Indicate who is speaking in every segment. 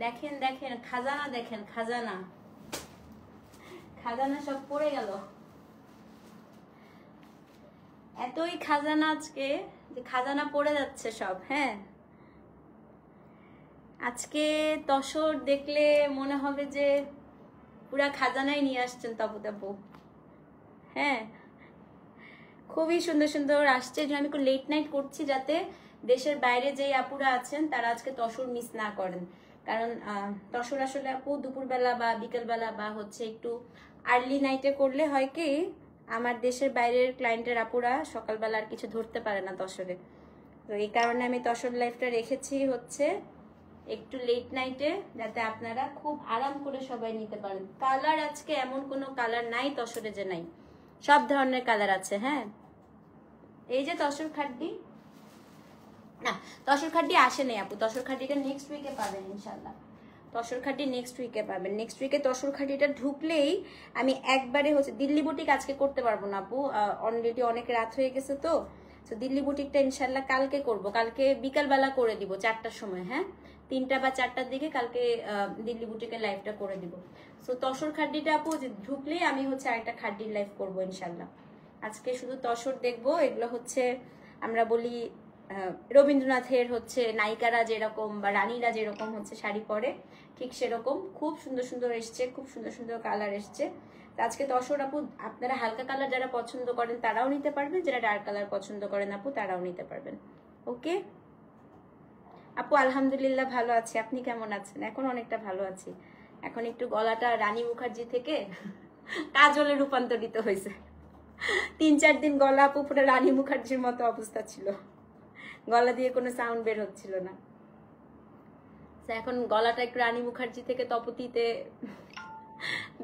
Speaker 1: দেখেন দেখেন খাজানা, দেখেন খাজানা, খাজানা সব পড়ে গেল। এতই খাজানা আজকে যে খাজানা পড়ে যাচ্ছে সব। হ্যাঁ, আজকে তসর দেখলে মনে হবে যে পুরা খাজানাই নিয়ে আসছেন তপু। হ্যাঁ, খুবই সুন্দর সুন্দর আসছে। আমি একটু লেট নাইট করছি যাতে দেশের বাইরে যে আপুরা আছেন তারা আজকে তসর মিস না করেন। কারণ তসর আসলে আপু দুপুরবেলা বা বিকেলবেলা বা হচ্ছে একটু আর্লি নাইটে করলে হয় কি, আমার দেশের বাইরের ক্লায়েন্টের আপুরা সকালবেলা আর কিছু ধরতে পারে না তসরে। তো এই কারণে আমি তসর লাইফটা রেখেছি হচ্ছে একটু লেট নাইটে, যাতে আপনারা খুব আরাম করে সবাই নিতে পারেন। কালার আজকে এমন কোনো কালার নাই তসরে যে নাই, সব ধরনের কালার আছে। হ্যাঁ, এই যে তসর খাড্ডি, না তসর খাড্ডি আসে নাই আপু, তসর খাড্ডিটা নেক্সট উইকে পাবেন ইনশাল্লাহ। তসর খাড্ডি নেক্সট উইকে পাবেন। নেক্সট উইকে তসর খাড্ডিটা ঢুকলেই আমি একবারে হচ্ছে দিল্লি বুটিক আজকে করতে পারবো না আপু, অলরেডি অনেক রাত হয়ে গেছে। তো দিল্লি বুটিকটা ইনশাল্লাহ কালকে করব, কালকে বিকালবেলা করে দিব 4টার সময়। হ্যাঁ, 3টা বা 4টার দিকে কালকে দিল্লি বুটিকের লাইভটা করে দিব। সো তসর খাড্ডিটা আপু ঢুকলেই আমি হচ্ছে আরেকটা খাড্ডির লাইভ করবো ইনশাল্লাহ। আজকে শুধু তসর দেখবো। এগুলো হচ্ছে আমরা বলি রবীন্দ্রনাথের হচ্ছে নায়িকারা যেরকম বা রানীরা যেরকম হচ্ছে শাড়ি পরে, ঠিক সেরকম খুব সুন্দর সুন্দর এসছে, খুব সুন্দর সুন্দর কালার এসছে। আজকে তসর আপু আপনারা হালকা কালার যারা পছন্দ করেন তারাও নিতে পারবেন, যারা ডার্ক কালার পছন্দ করেন আপু তারাও নিতে পারবেন। ওকে আপু, আলহামদুলিল্লাহ ভালো আছি। আপনি কেমন আছেন? এখন অনেকটা ভালো আছি। এখন একটু গলাটা রানী মুখার্জি থেকে কাজলে রূপান্তরিত হয়েছে। 3-4 দিন গলা আপু পুরো রানী মুখার্জির মতো অবস্থা ছিল, গলা দিয়ে কোনো সাউন্ড বের হচ্ছিল না। এখন গলাটা একটু রানী মুখার্জি থেকে তপতিতে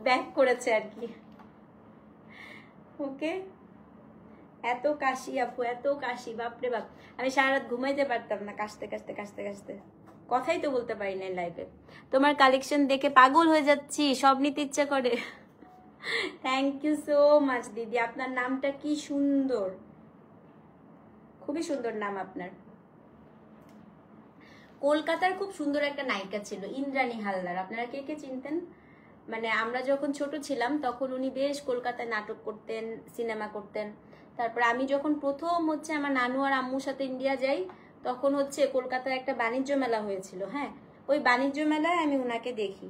Speaker 1: ব্যাক করেছে আর কি। ওকে, এত কাশি আপু, এত কাশি, বাপরে বাপ। আমি সারা রাত ঘুমাইতে পারতাম না কাশতে কাশতে কাশতে কাশতে, কথাই তো বলতে পারি না লাইফে। তোমার কালেকশন দেখে পাগল হয়ে যাচ্ছি, সব নিতে ইচ্ছা করে। থ্যাংক ইউ সো মাচ দিদি। আপনার নামটা কি সুন্দর, খুবই সুন্দর নাম আপনার। কলকাতার খুব সুন্দর একটা নায়িকা ছিল ইন্দ্রাণী হালদার, আপনারা কে কে চিনতেন? মানে আমরা যখন ছোট ছিলাম তখন উনি বেশ কলকাতায় নাটক করতেন, সিনেমা করতেন। তারপর আমি যখন প্রথম হচ্ছে আমার নানু আর আম্মুর সাথে ইন্ডিয়া যাই, তখন হচ্ছে কলকাতায় একটা বাণিজ্য মেলা হয়েছিল। হ্যাঁ, ওই বাণিজ্য মেলায় আমি ওনাকে দেখি।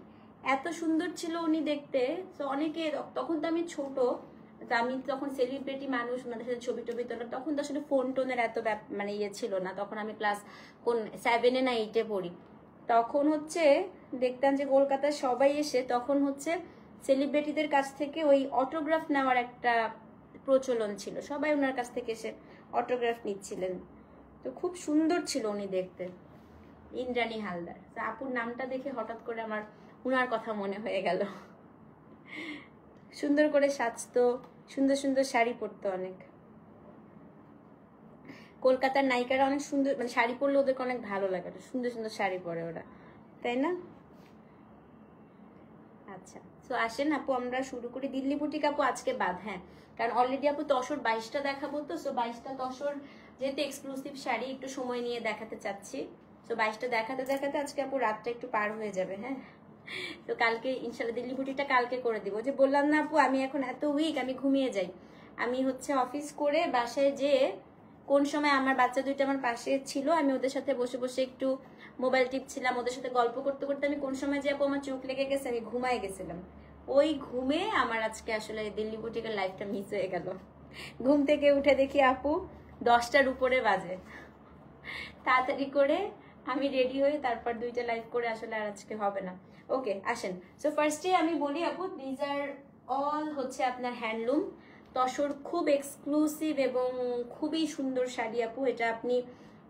Speaker 1: এত সুন্দর ছিল উনি দেখতে। তো অনেকে, তখন তো আমি ছোট, আমি তখন সেলিব্রিটি মানুষ, মানে সাথে ছবি টবি তোলা, তখন তো আসলে ফোন টোনের এত মানে ইয়ে ছিল না। তখন আমি ক্লাস 7 না 8-এ পড়ি। তখন হচ্ছে দেখতাম যে কলকাতায় সবাই এসে তখন হচ্ছে সেলিব্রিটিদের কাছ থেকে ওই অটোগ্রাফ নেওয়ার একটা প্রচলন ছিল, সবাই ওনার কাছ থেকে এসে অটোগ্রাফ নিচ্ছিলেন। তো খুব সুন্দর ছিল উনি দেখতে, ইন্দ্রাণী হালদার। তো আপুর নামটা দেখে হঠাৎ করে আমার উনার কথা মনে হয়ে গেল। সুন্দর করে সাজতো, সুন্দর সুন্দর শাড়ি পরতো অনেক। কলকাতার নায়িকারা অনেক সুন্দর, মানে শাড়ি পরলে ওদেরকে অনেক ভালো লাগে, সুন্দর সুন্দর শাড়ি পরে ওরা, তাই না? আচ্ছা, তো আসেন আপু আমরা শুরু করি। দিল্লি বুটিক আপু আজকে বাদ, হ্যাঁ, কারণ অলরেডি আপু তসর 22টা দেখাবো। তো 22টা তসর যেহেতু এক্সক্লুসিভ শাড়ি, একটু সময় নিয়ে দেখাতে চাচ্ছি। তো 22টা দেখাতে দেখাতে আজকে আপু রাতটা একটু পার হয়ে যাবে। হ্যাঁ, তো কালকে ইনশাল্লাহ দিল্লি বুটিকটা কালকে করে দিব। যে বললাম না আপু, আমি এখন এত উইক, আমি ঘুমিয়ে যাই। আমি হচ্ছে অফিস করে বাসায় যেয়ে কোন সময় আমার বাচ্চা দুইটা আমার পাশে ছিল, আমি ওদের সাথে বসে বসে একটু মোবাইল টিপছিলাম, ওদের সাথে গল্প করতে করতে আমি কোন সময় যে আপু আমার চোখ লেগে গেছে, আমি ঘুমায় গেছিলাম। ওই ঘুমে আমার আজকে আসলে দিল্লি বুটিকের লাইফটা মিস হয়ে গেল। ঘুম থেকে উঠে দেখি আপু 10টার উপরে বাজে। তাড়াতাড়ি করে আমি রেডি হয়ে তারপর 2টা লাইভ করে আসলে আর আজকে হবে না। ওকে আসেন। সো ফার্স্টে আমি বলি আপু, দিজ আর অল হচ্ছে আপনার হ্যান্ডলুম তসর, খুব এক্সক্লুসিভ এবং খুবই সুন্দর শাড়ি আপু। এটা আপনি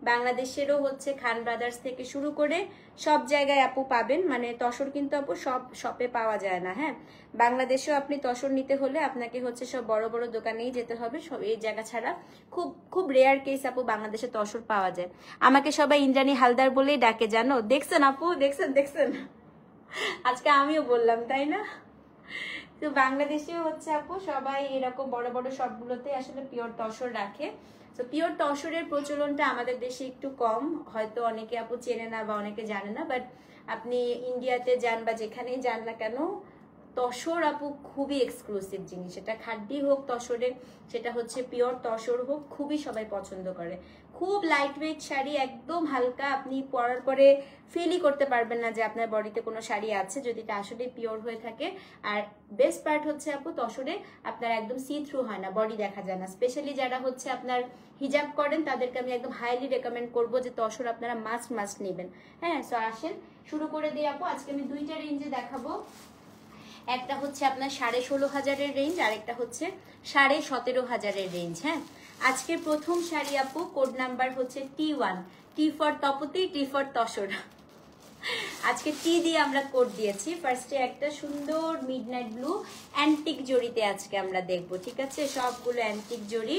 Speaker 1: বাংলাদেশেরও হচ্ছে খান ব্রাদার্স থেকে শুরু করে সব জায়গায় আপু পাবেন। মানে তসর কিন্তু আপু সব শপে পাওয়া যায় না। হ্যাঁ, বাংলাদেশেও আপনি তসর নিতে হলে আপনাকে হচ্ছে সব বড় বড় দোকানেই যেতে হবে, সব এই জায়গা ছাড়া খুব খুব রেয়ার কেস আপু বাংলাদেশে তসর পাওয়া যায়। আমাকে সবাই ইন্দ্রাণী হালদার বলেই ডাকে, জানো? দেখছেন আপু, দেখছেন দেখছেন, আজকে আমিও বললাম, তাই না? তো বাংলাদেশেও হচ্ছে আপু সবাই এরকম বড় বড় শপগুলোতে আসলে পিওর তসর রাখে। তো পিওর তসরের প্রচলনটা আমাদের দেশে একটু কম, হয়তো অনেকে আপু চেনে না বা অনেকে জানে না, বাট আপনি ইন্ডিয়াতে যান বা যেখানেই যান না কেন, তসর আপু খুবই এক্সক্লুসিভ জিনিস। এটা খাড্ডি হোক তসরের, সেটা হচ্ছে পিওর তসর হোক, খুবই সবাই পছন্দ করে। খুব লাইট ওয়েট শাড়ি, একদম হালকা, আপনি পরার পরে ফিলই করতে পারবেন না যে আপনার বডিতে কোনো শাড়ি আছে, যদি এটা আসলে পিওর হয়ে থাকে। আর বেস্ট পার্ট হচ্ছে আপু তসরে আপনার একদম সি থ্রু হয় না, বডি দেখা যায় না। স্পেশালি যারা হচ্ছে আপনার হিজাব করেন তাদেরকে আমি একদম হাইলি রেকমেন্ড করবো যে তসর আপনারা মাস্ট নেবেন। হ্যাঁ, সো আসেন শুরু করে দিই আপু। আজকে আমি দুইটা রেঞ্জে দেখাবো। একটা হচ্ছে আপনার 16,500 রেঞ্জ, আর একটা হচ্ছে 17,500 রেঞ্জ। হ্যাঁ, আজকে প্রথম শাড়ি আপু, কোড নাম্বার হচ্ছে T1, T for Tapati, T for tussar. আজকে টি দিয়ে আমরা কোড দিয়েছি। ফার্স্টে একটা সুন্দর মিডনাইট ব্লু অ্যান্টিক জড়িতে আজকে আমরা দেখবো, ঠিক আছে? সবগুলো অ্যান্টিক জড়ি।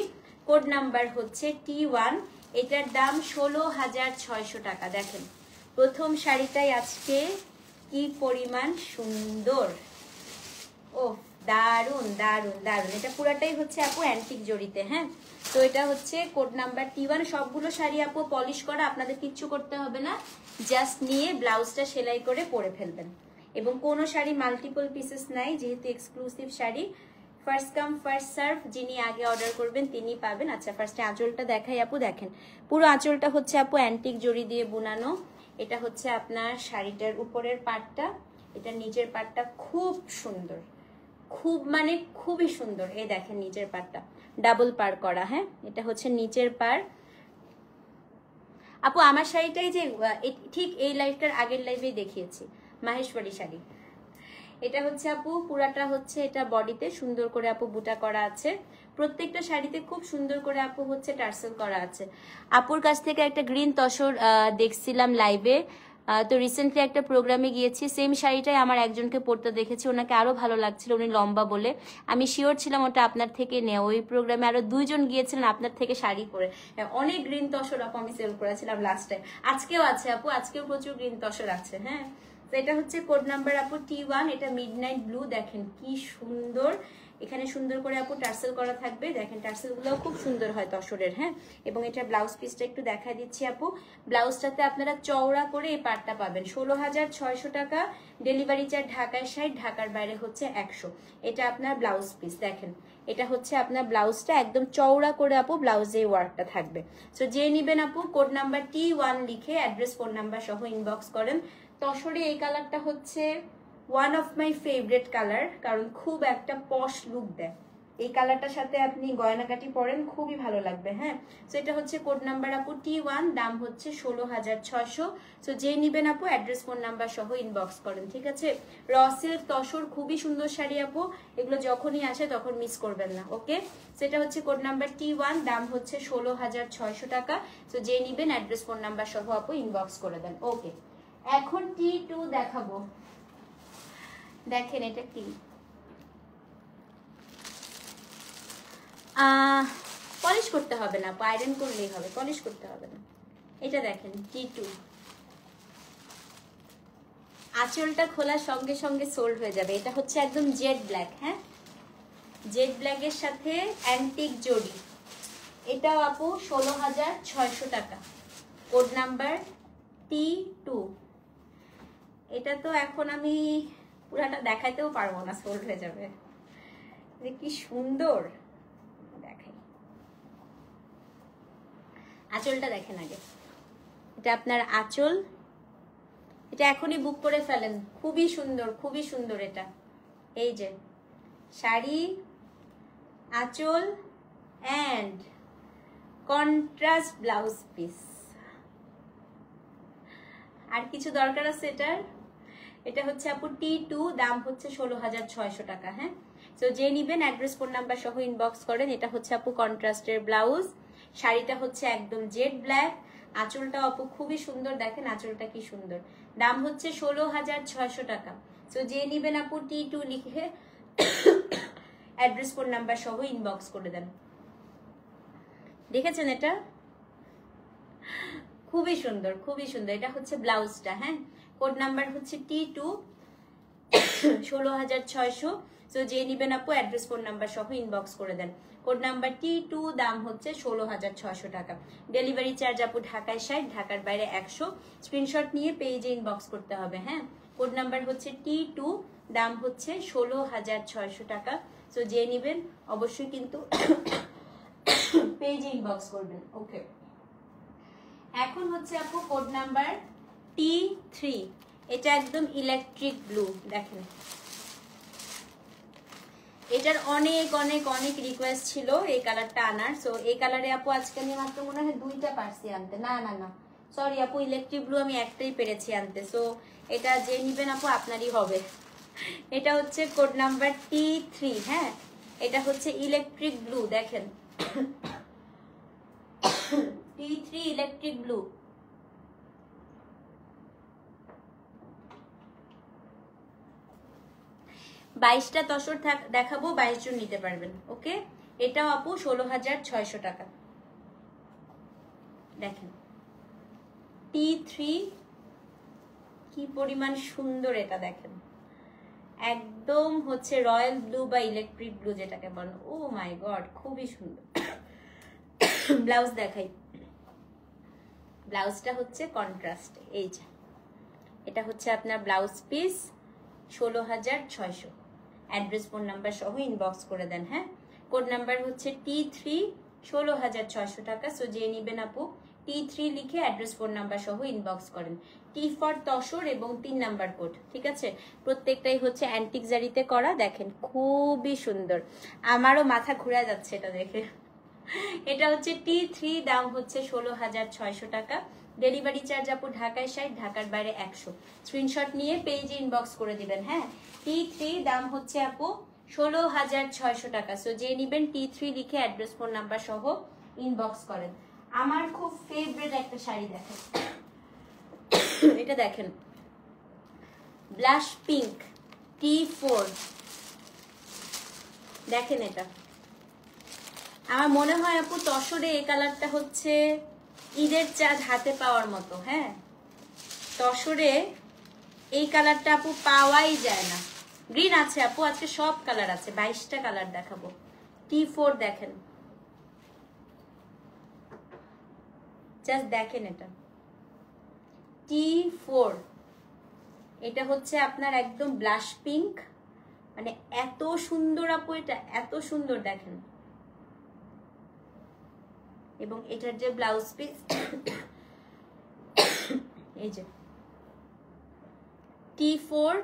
Speaker 1: কোড নাম্বার হচ্ছে T1, এটার দাম 16,600 টাকা। দেখেন প্রথম শাড়িটাই আজকে কি পরিমাণ সুন্দর, ও দারুন দারুন দারুন। এটা পুরাটাই হচ্ছে আপু অ্যান্টিক জড়িতে। হ্যাঁ, তো এটা হচ্ছে কোড নাম্বার T1। সবগুলো শাড়ি আপু পলিশ করা, আপনাদের কিচ্ছু করতে হবে না, জাস্ট নিয়ে ব্লাউজটা সেলাই করে পরে ফেলবেন। এবং কোনো শাড়ি মাল্টিপল পিসেস নাই, যেহেতু exclusive sari. First come first serve, যিনি আগে অর্ডার করবেন তিনি পাবেন। আচ্ছা, ফার্স্টে আঁচলটা দেখাই আপু। দেখেন পুরো আঁচলটা হচ্ছে আপু অ্যান্টিক জড়ি দিয়ে বুনানো। এটা হচ্ছে আপনার শাড়িটার উপরের পাটটা, এটা নিচের পাটটা খুব সুন্দর, খুব মানে খুবই সুন্দর। এই দেখেন নিচের পাড়টা ডাবল পার করা। হ্যাঁ, এটা হচ্ছে নিচের পার। আপু আমার শাড়িটাই যে ঠিক এই লাইভটার আগের লাইভেই দেখিয়েছি, মাহেশ্বরী শাড়ি। এটা হচ্ছে আপু পুরাটা হচ্ছে এটা বডিতে সুন্দর করে আপু বুটা করা আছে। প্রত্যেকটা শাড়িতে খুব সুন্দর করে আপু হচ্ছে টার্সেল করা আছে। আপুর কাছ থেকে একটা গ্রিন তসর দেখছিলাম লাইভে, তো রিসেন্টলি একটা প্রোগ্রামে গিয়েছি, সেম শাড়িটাই আমার একজনকে পরতে দেখেছি, ওনাকে আরো ভালো লাগছিল, উনি লম্বা বলে। আমি শিওর ছিলাম ওটা আপনার থেকে নেওয়া। ওই প্রোগ্রামে আরো 2 জন গিয়েছিলেন আপনার থেকে শাড়ি পরে। অনেক গ্রিন তসর আপু আমি সেল করেছিলাম লাস্ট টাইম। আজকেও আছে আপু, আজকেও প্রচুর গ্রিন তসর আছে। হ্যাঁ, তো এটা হচ্ছে কোড নাম্বার আপু T1, এটা মিডনাইট ব্লু। দেখেন কি সুন্দর, এখানে সুন্দর করে আপু টার্সেল করা থাকবে। দেখেন টার্সেল গুলো খুব সুন্দর হয় তসরের। হ্যাঁ, এবং এটা ব্লাউজ পিসটা একটু দেখা দিচ্ছি আপু। ব্লাউজটাতে আপনারা চওড়া করে এই পাটটা পাবেন। 16,600 টাকা, ডেলিভারি চার্জ ঢাকায় 60, ঢাকার বাইরে হচ্ছে 100। এটা আপনার ব্লাউজ পিস। দেখেন এটা হচ্ছে আপনার ব্লাউজটা, একদম চওড়া করে আপু ব্লাউজে ওয়ার্কটা থাকবে। সো যে নিবেন আপু কোড নাম্বার T1 লিখে অ্যাড্রেস ফোন নাম্বার সহ ইনবক্স করেন। তসরে এই কালারটা হচ্ছে one of my favourite colour, কারণ খুব একটা পশ লুক দেয়। এই কালারটার সাথে আপনি গয়নাকাটি পরেন, খুবই ভালো লাগবে। হ্যাঁ, সো এটা হচ্ছে কোড নাম্বার আপু T1, দাম হচ্ছে 16,600। সো যে নিবেন আপু অ্যাড্রেস ফোন নাম্বার সহ ইনবক্স করেন, ঠিক আছে? রসের তসর খুবই সুন্দর শাড়ি আপু, এগুলো যখনই আসে তখন মিস করবেন না। ওকে, সেটা হচ্ছে কোড নাম্বার T1, দাম হচ্ছে 16,600 টাকা। সো যে নিবেন অ্যাড্রেস ফোন নাম্বার সহ আপু ইনবক্স করে দেন। ওকে, এখন T2 দেখাবো। দেখেন এটা কি, পলিশ করতে হবে না, আয়রন করলেই হবে, পলিশ করতে হবে না। এটা দেখেন T2, আঁচলটা খোলার সঙ্গে সঙ্গে সোল্ড হয়ে যাবে। এটা হচ্ছে একদম জেড ব্ল্যাক। হ্যাঁ, জেড ব্ল্যাকের সাথে অ্যান্টিক জড়ি। এটাও আপু 16,600 টাকা, কোড নাম্বার T2। এটা তো এখন আমি পুরাটা দেখাইতেও পারবো না, সোল্ড হয়ে যাবে। কি সুন্দর, দেখাই আঁচলটা দেখেন আগে। এটা আপনার আঁচল, এটা এখনই বুক করে ফেলেন, খুবই সুন্দর খুবই সুন্দর। এটা এই যে শাড়ি, আঁচল অ্যান্ড কন্ট্রাস্ট ব্লাউজ পিস। আর কিছু দরকার আছে এটার? এটা হচ্ছে আপু T2, দাম হচ্ছে 16,600 টাকা। হ্যাঁ, তো যে নিবেন অ্যাড্রেস ফোন নাম্বার সহ ইনবক্স করেন। এটা হচ্ছে আপু কন্ট্রাস্টের ব্লাউজ, শাড়িটা হচ্ছে একদম জেড ব্ল্যাক, আঁচলটা আপু খুবই সুন্দর। দেখেন আঁচলটা কি সুন্দর, দাম হচ্ছে 16,600 টাকা। তো যে নিবেন আপু T2 লিখে অ্যাড্রেস ফোন নাম্বার সহ ইনবক্স করে দেন। দেখেছেন এটা খুবই সুন্দর খুবই সুন্দর। এটা হচ্ছে ব্লাউজটা। হ্যাঁ, কোড নাম্বার হচ্ছে T2, 16,600। তো যে নিবেন আপু অ্যাড্রেস ফোন নাম্বার সহ ইনবক্স করে দেন। কোড নাম্বার T2, দাম হচ্ছে 16,600 টাকা। ডেলিভারি চার্জ আপু ঢাকায় 60, ঢাকার বাইরে 100। স্ক্রিনশট নিয়ে পেজে ইনবক্স করতে হবে। হ্যাঁ, কোড নাম্বার হচ্ছে T2, দাম হচ্ছে 16,600 টাকা। তো যে নিবেন অবশ্যই কিন্তু পেজে ইনবক্স করবেন। ওকে, এখন হচ্ছে আপু কোড নাম্বার T3, এটা একদম ইলেকট্রিক ব্লু। দেখেন, এটার অনেক অনেক অনেক রিকোয়েস্ট ছিল এই কালারটা আনার। সো এই কালারে আপু আজকে আমি মাত্র মনে হয় 2টা পারছি আনতে। না না না, সরি আপু, ইলেকট্রিক ব্লু আমি একটাই পেরেছি আনতে। সো এটা যে নিবেন আপু আপনারই হবে। এটা হচ্ছে কোড নাম্বার T3। হ্যাঁ, এটা হচ্ছে ইলেকট্রিক ব্লু। দেখেন, T3 ইলেকট্রিক ব্লু। বাইশটা তসর দেখাবো, 22 জন নিতে পারবেন। ওকে, এটাও আপু 16,600 টাকা। দেখেন T3 কি পরিমাণ সুন্দর, এটা দেখেন একদম হচ্ছে রয়্যাল ব্লু বা ইলেকট্রিক ব্লু যেটাকে বলেন। ও মাই গড, খুবই সুন্দর। ব্লাউজ দেখাই, ব্লাউজটা হচ্ছে কন্ট্রাস্ট। এই যে এটা হচ্ছে আপনার blouse piece, 16,600। Address phone number সহ ইনবক্স করে দেন। হ্যাঁ, কোড নাম্বার হচ্ছে T3, 16,600 টাকা। সো যে নিবেন আপু T3 লিখে অ্যাড্রেস ফোন নাম্বার সহ ইনবক্স করেন। T ফর তসর এবং 3 নাম্বার কোড। ঠিক আছে, প্রত্যেকটাই হচ্ছে অ্যান্টিক জারিতে করা। দেখেন খুবই সুন্দর, আমারও মাথা ঘুরে যাচ্ছে এটা দেখে। এটা হচ্ছে T3, দাম হচ্ছে 16,600 টাকা। ডেলিভারি চার্জ আপু ঢাকায় 60, ঢাকার বাইরে 100। স্ক্রিনশট নিয়ে পেজে ইনবক্স করে দিবেন। হ্যাঁ, T3 দাম হচ্ছে আপু 16,600 টাকা। সো যে নিবেন T3 লিখে অ্যাড্রেস ফোন নাম্বার সহ ইনবক্স করেন। আমার খুব ফেভারিট একটা শাড়ি দেখেন, এটা দেখেন ব্লাশ পিঙ্ক T4। দেখেন এটা, আমার মনে হয় আপু তসরে এই কালারটা হচ্ছে ঈদের চাঁদ হাতে পাওয়ার মতো। হ্যাঁ, তসরে এই কালারটা আপু পাওয়াই যায় না। গ্রিন আছে আপু, আজকে সব কালার আছে, 22টা কালার দেখাবো। T4 দেখেন, জাস্ট দেখেন এটা T4। এটা হচ্ছে আপনার একদম ব্লাশ পিঙ্ক, মানে এত সুন্দর আপু, এটা এত সুন্দর দেখেন। এবং এটার যে ব্লাউজ পিস, এই যে T4,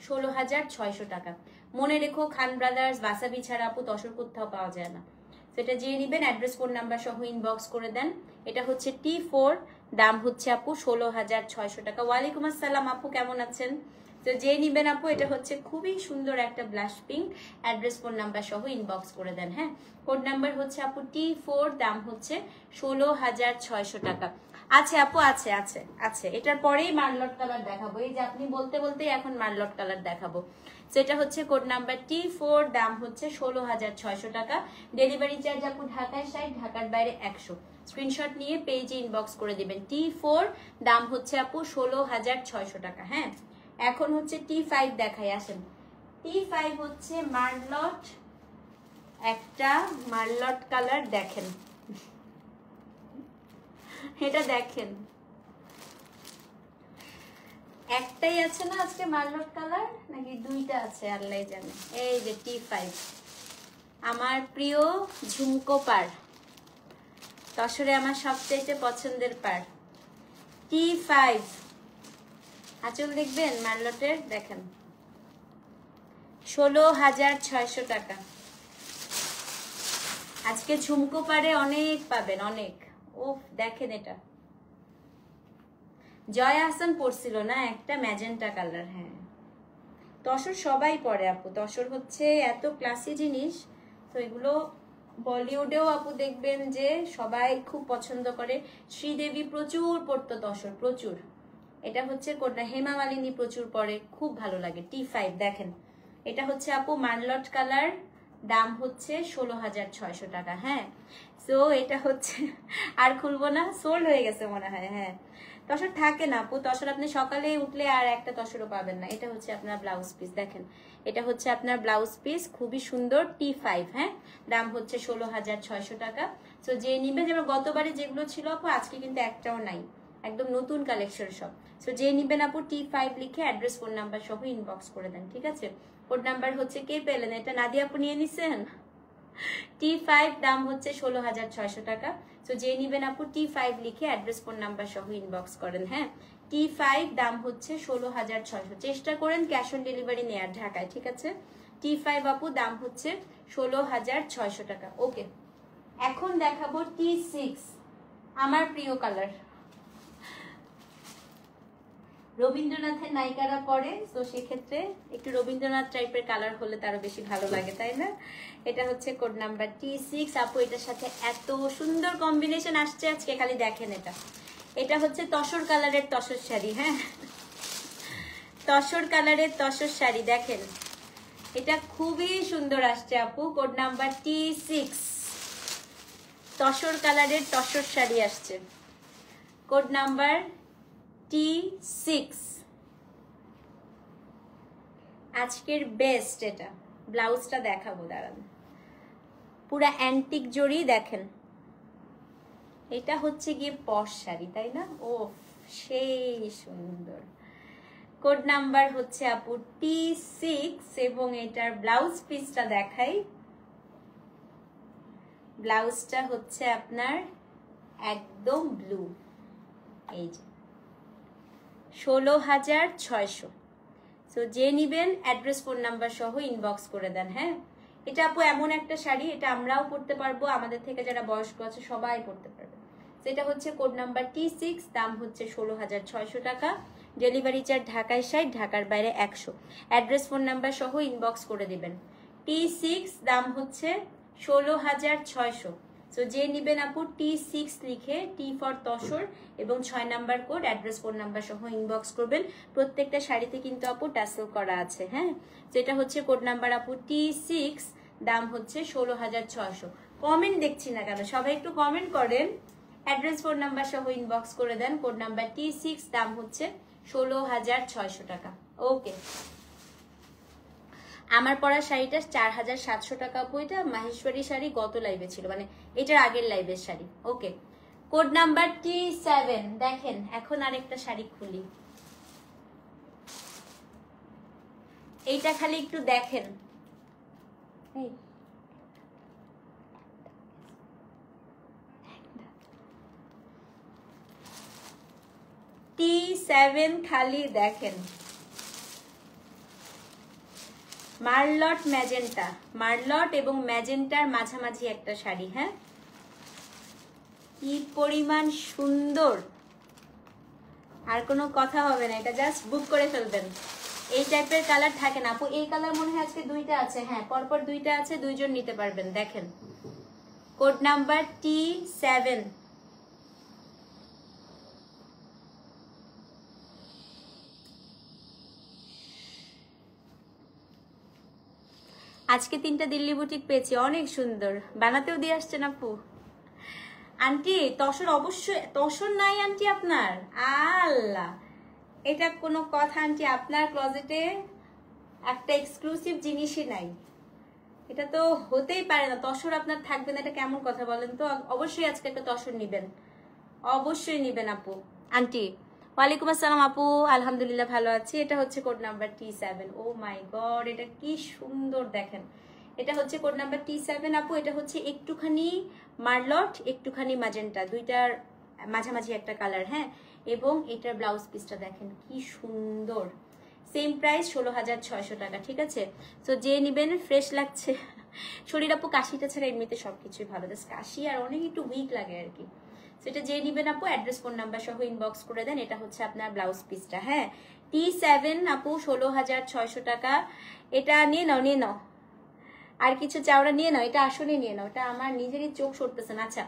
Speaker 1: 16,600 টাকা। মনে রেখো, খান ব্রাদার্স, বাসাবি ছাড়া আপু তসর কোথাও পাওয়া যায় না। সেটা যে নিবেন অ্যাড্রেস ফোন নাম্বার সহ ইনবক্স করে দেন। এটা হচ্ছে T4, দাম হচ্ছে আপু 16,600 টাকা। ওয়ালাইকুম আসসালাম আপু, কেমন আছেন? তো যে নিবেন আপু, এটা হচ্ছে খুবই সুন্দর একটা blush pink. Address phone number সহ ইনবক্স করে দেন। হ্যাঁ, কোড নাম্বার হচ্ছে আপু T4, দাম হচ্ছে 16,600 টাকা। আছে আপু, আছে আছে আছে। এটার পরেই মার্লট কালার দেখাবো। এই যে আপনি বলতে বলতেই এখন মার্লট কালার দেখাবো। সেটা হচ্ছে কোড নাম্বার T4, দাম হচ্ছে 16,600 টাকা। ডেলিভারি চার্জ আপু ঢাকায় 60, ঢাকার বাইরে 100। স্ক্রিনশট নিয়ে পেজে ইনবক্স করে দিবেন। T4, দাম হচ্ছে আপু 16,600 টাকা। হ্যাঁ, এখন হচ্ছে T5 দেখাই, আসেন। T5 হচ্ছে মার্লট, একটা মার্লট কালার। দেখেন এটা, দেখেন একটাই আছে না আজকে মার্লট কালার, নাকি 2টা আছে আল্লাহ জানে। এই যে T5, আমার প্রিয় ঝুমকো পার, তসরে আমার সবচেয়ে পছন্দের পার। T5 আঁচল দেখবেন মার্লটের, দেখেন 16,600 টাকা। আজকে ঝুমকো পারে অনেক পাবেন, অনেক। ও দেখেন, এটা জয় আহসান পরছিল না একটা ম্যাজেন্টা কালার। হ্যাঁ, তসর সবাই পরে আপু, তসর হচ্ছে এত ক্লাসি জিনিস। তো এগুলো বলিউডেও আপু দেখবেন যে সবাই খুব পছন্দ করে। শ্রীদেবী প্রচুর পরতো তসর, প্রচুর। এটা হচ্ছে কোনটা, হেমা মালিনী প্রচুর পরে, খুব ভালো লাগে। T5 দেখেন, এটা হচ্ছে আপু মার্লট কালার, দাম হচ্ছে 16,600 টাকা। হ্যাঁ, সো এটা হচ্ছে আর খুলবো না, সোল্ড হয়ে গেছে মনে হয়। হ্যাঁ, তসর থাকে না আপু, তসর আপনি সকালে উঠলে আর একটা তসরও পাবেন না। এটা হচ্ছে আপনার ব্লাউজ পিস, দেখেন এটা হচ্ছে আপনার ব্লাউজ পিস, খুবই সুন্দর T5, হ্যাঁ, দাম হচ্ছে 16,600 টাকা। সো যে নিবেন, যেমন গতবারে যেগুলো ছিল আপু আজকে কিন্তু একটাও নাই, একদম নতুন কালেকশন সব। সো যে নিবেন আপু T5 লিখে অ্যাড্রেস ফোন নাম্বার সহ ইনবক্স করে দেন, ঠিক আছে? কোড নাম্বার হচ্ছে, কে পেলেন এটা? নাদিয়া আপু নিয়ে নিছেন। T5 দাম হচ্ছে 16,600 টাকা। সো যে নিবেন আপু T5 লিখে অ্যাড্রেস ফোন নাম্বার সহ ইনবক্স করেন, হ্যাঁ। T5 দাম হচ্ছে 16,600। চেষ্টা করেন ক্যাশ অন ডেলিভারি নেয়ার ঢাকায়, ঠিক আছে? T5 আপু দাম হচ্ছে 16,600 টাকা। ওকে, এখন দেখাবো T6, আমার প্রিয় কালার। রবীন্দ্রনাথের নায়িকারা পরে, তো সেক্ষেত্রে একটু রবীন্দ্রনাথ টাইপের কালার হলে তারও বেশি ভালো লাগে, তাই না? এটা হচ্ছে কোড নাম্বার T6 আপু। এটার সাথে এত সুন্দর কম্বিনেশন আসছে আজকে, খালি দেখেন। এটা হচ্ছে তসর কালারের তসর শাড়ি, হ্যাঁ, তসর কালারের তসর শাড়ি। দেখেন এটা খুবই সুন্দর আসছে আপু। কোড নাম্বার T6, তসর কালারের তসর শাড়ি আসছে। কোড নাম্বার T6, আজকের বেস্ট। এটা ব্লাউজটা দেখাবো, দাঁড়ান। পুরা অ্যান্টিক জড়ি দেখেন। এটা হচ্ছে গিয়ে পশ শাড়ি, তাই না? ও সেই সুন্দর। কোড নাম্বার হচ্ছে আপু T6 এবং এটার ব্লাউজ পিসটা দেখাই। ব্লাউজটা হচ্ছে আপনার একদম ব্লু, এই যে 16,600। সো যে নিবেন অ্যাড্রেস ফোন নাম্বার সহ ইনবক্স করে দেন, হ্যাঁ। এটা আপু এমন একটা শাড়ি, এটা আমরাও পরতে পারবো, আমাদের থেকে যারা বয়স্ক আছে সবাই পরতে পারবে। সেটা হচ্ছে কোড নাম্বার T6, দাম হচ্ছে 16,600 টাকা। ডেলিভারি চার্জ ঢাকায় 60, ঢাকার বাইরে 100। অ্যাড্রেস ফোন নাম্বার সহ ইনবক্স করে দিবেন। T6 দাম হচ্ছে 16,600। সো যে নিবেন আপু T6 লিখে, T ফর তসর এবং 6 number code, address phone number সহ ইনবক্স করবেন। প্রত্যেকটা শাড়িতে কিন্তু আপু টাসেল করা আছে, হ্যাঁ। যেটা হচ্ছে কোড নাম্বার আপু T6, দাম হচ্ছে 16,600। কমেন্ট দেখছি না কেন, সবাই একটু কমেন্ট করেন। অ্যাড্রেস ফোন নাম্বার সহ ইনবক্স করে দেন। কোড নাম্বার T6, দাম হচ্ছে 16,600 টাকা। ওকে, আমার পরা শাড়িটা 4,700 টাকা আপু। এটা মাহেশ্বরী শাড়ি, গত লাইভে ছিল, মানে এটার আগের লাইভের শাড়ি। ওকে, কোড নাম্বার T7 দেখেন। এখন আরেকটা শাড়ি খুলি, এইটা খালি একটু দেখেন। T7 খালি দেখেন। মার্লট ম্যাজেন্টা, মার্লট এবং ম্যাজেন্টার মাঝামাঝি একটা শাড়ি, হ্যাঁ। কি পরিমাণ সুন্দর, আর কোনো কথা হবে না, এটা জাস্ট বুক করে ফেলবেন। এই টাইপের কালার থাকে না আপু। এই কালার মনে হয় আজকে দুইটা আছে, হ্যাঁ, পরপর দুইটা আছে, দুইজন নিতে পারবেন। দেখেন কোড নাম্বার T7। আজকে 3টা দিল্লি বুটিক পেয়েছি, অনেক সুন্দর, বানাতেও দিয়ে আসছেন আপু। আন্টি তসর, অবশ্যই তসর নাই আন্টি আপনার? আল্লাহ, এটা কোনো কথা আন্টি? আপনার ক্লোজেটে একটা এক্সক্লুসিভ জিনিসই নাই, এটা তো হতেই পারে না। তসর আপনার থাকবে না, এটা কেমন কথা বলেন তো? অবশ্যই আজকে একটা তসর নিবেন, অবশ্যই নিবেন আপু। আন্টি ওয়ালাইকুম আসসালাম আপু, আলহামদুলিল্লাহ ভালো আছি। এটা হচ্ছে কোড নাম্বার T7। ও মাই গড, এটা কি সুন্দর দেখেন। এটা হচ্ছে কোড নাম্বার T7 আপু। এটা হচ্ছে একটুখানি মার্লট, একটুখানি ম্যাজেন্টা, দুইটার মাঝামাঝি একটা কালার, হ্যাঁ। এবং এটার ব্লাউজ পিসটা দেখেন কি সুন্দর। সেম প্রাইস 16,600 টাকা, ঠিক আছে? তো যে নিবেন, ফ্রেশ লাগছে শরীর আপু। কাশিটা ছাড়া এমনিতে সবকিছুই ভালো, জাস্ট কাশি আর অনেক একটু উইক লাগে আর কি। সেটা যে নিবেন আপু অ্যাড্রেস ফোন নাম্বার সহ ইনবক্স করে দেন। এটা হচ্ছে আপনার ব্লাউজ পিসটা, হ্যাঁ। T7 আপু 16,600 টাকা। এটা নিয়ে নাও, নিয়ে নাও, আর কিছু চাওড়া নিয়ে নাও, এটা আসলে নিয়ে নাও। এটা আমার নিজেরই চোখ সরতেছে না। আচ্ছা,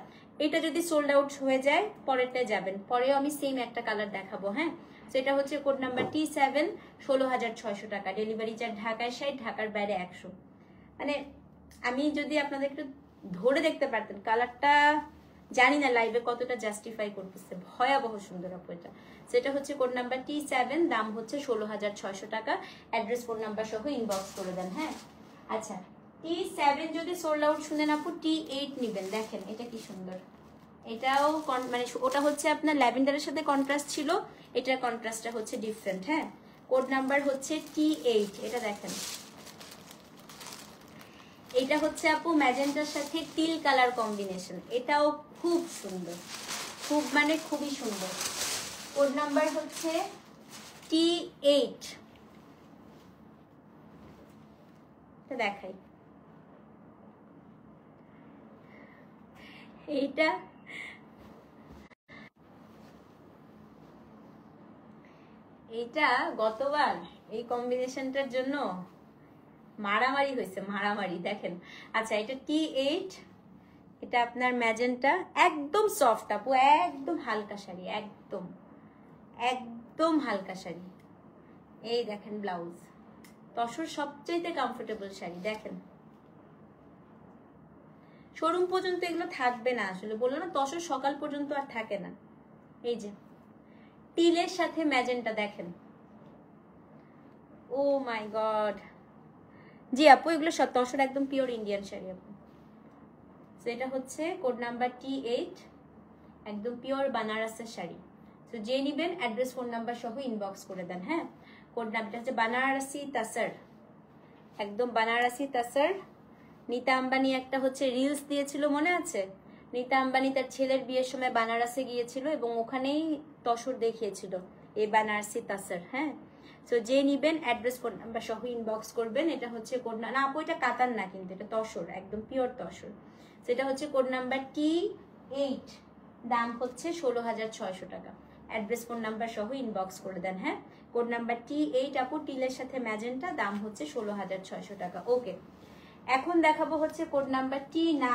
Speaker 1: এটা যদি সোল্ড আউট হয়ে যায় পরেরটায় যাবেন, পরেও আমি সেম একটা কালার দেখাবো, হ্যাঁ। সেটা হচ্ছে কোড নাম্বার T7, 16,600 টাকা। ডেলিভারি চার্জ ঢাকায় 60, ঢাকার বাইরে 100। মানে আমি যদি আপনাদের একটু ধরে দেখতে পারতেন, কালারটা জানি না লাইভে কতটা জাস্টিফাই করতেছে, ভয়াবহ সুন্দর আপু এটা। সেটা হচ্ছে কোড নাম্বার T7, দাম হচ্ছে 16,600 টাকা। অ্যাড্রেস ফোন নাম্বার সহ ইনবক্স করে দেন। হ্যাঁ আচ্ছা, T7 যদি সোল্ড আউট শুনেন আপু, T8 নিবেন। দেখেন এটা কি সুন্দর, এটাও মানে ওটা হচ্ছে আপনার ল্যাভেন্ডারের সাথে কন্ট্রাস্ট ছিল, এটার কন্ট্রাস্টটা হচ্ছে ডিফারেন্ট। হ্যাঁ কোড নাম্বার হচ্ছে T8। এটা দেখেন, এটা হচ্ছে আপু ম্যাজেন্টার সাথে টিল কালার কম্বিনেশন, এটাও খুব সুন্দর, খুব মানে খুবই সুন্দর। কোড নাম্বার হচ্ছে T8। দেখাই, এইটা এইটা গতবার এই কম্বিনেশনটার জন্য মারামারি হয়েছে, মারামারি। দেখেন আচ্ছা, এটা T8, এটা আপনার ম্যাজেন্টা, একদম সফট আপু, একদম হালকা শাড়ি, একদম একদম হালকা শাড়ি। এই দেখেন ব্লাউজ, তসর সবচেয়ে কমফোর্টেবল শাড়ি। দেখেন শোরুম পর্যন্ত এগুলো থাকবে না, আসলে বললো না তসর সকাল পর্যন্ত আর থাকে না। এই যে টিলের সাথে ম্যাজেন্টা দেখেন, ও মাই গড। জি আপু এগুলো সব তসর একদম পিওর ইন্ডিয়ান শাড়ি আপু। এটা হচ্ছে কোড নাম্বার T8, একদম পিওর বানারসের শাড়ি। তো যে নিবেন অ্যাড্রেস ফোন নাম্বার সহ ইনবক্স করে দেন। হ্যাঁ কোড নাম্বারটা হচ্ছে বানারসি তাসার, একদম বানারসি তাসার। নীতা আম্বানি একটা হচ্ছে রিলস দিয়েছিল, মনে আছে? নীতা আম্বানি তার ছেলের বিয়ের সময় বানারসে গিয়েছিল এবং ওখানেই তসর দেখিয়েছিল এই বানারসি তাসার। হ্যাঁ তো যে নিবেন অ্যাড্রেস ফোন নাম্বার সহ ইনবক্স করবেন। এটা হচ্ছে কোড না আপু, এটা কাতার না কিন্তু, এটা তসর, একদম পিওর তসর। সেটা হচ্ছে কোড নাম্বার T8, দাম হচ্ছে 16,600 টাকা। অ্যাড্রেস ফোন নাম্বার সহ ইনবক্স করে দেন। হ্যাঁ কোড নাম্বার T8 আপু, টিলের সাথে ম্যাজেন্টা, দাম হচ্ছে 16,600 টাকা। ওকে, এখন দেখাবো হচ্ছে কোড নাম্বার T9।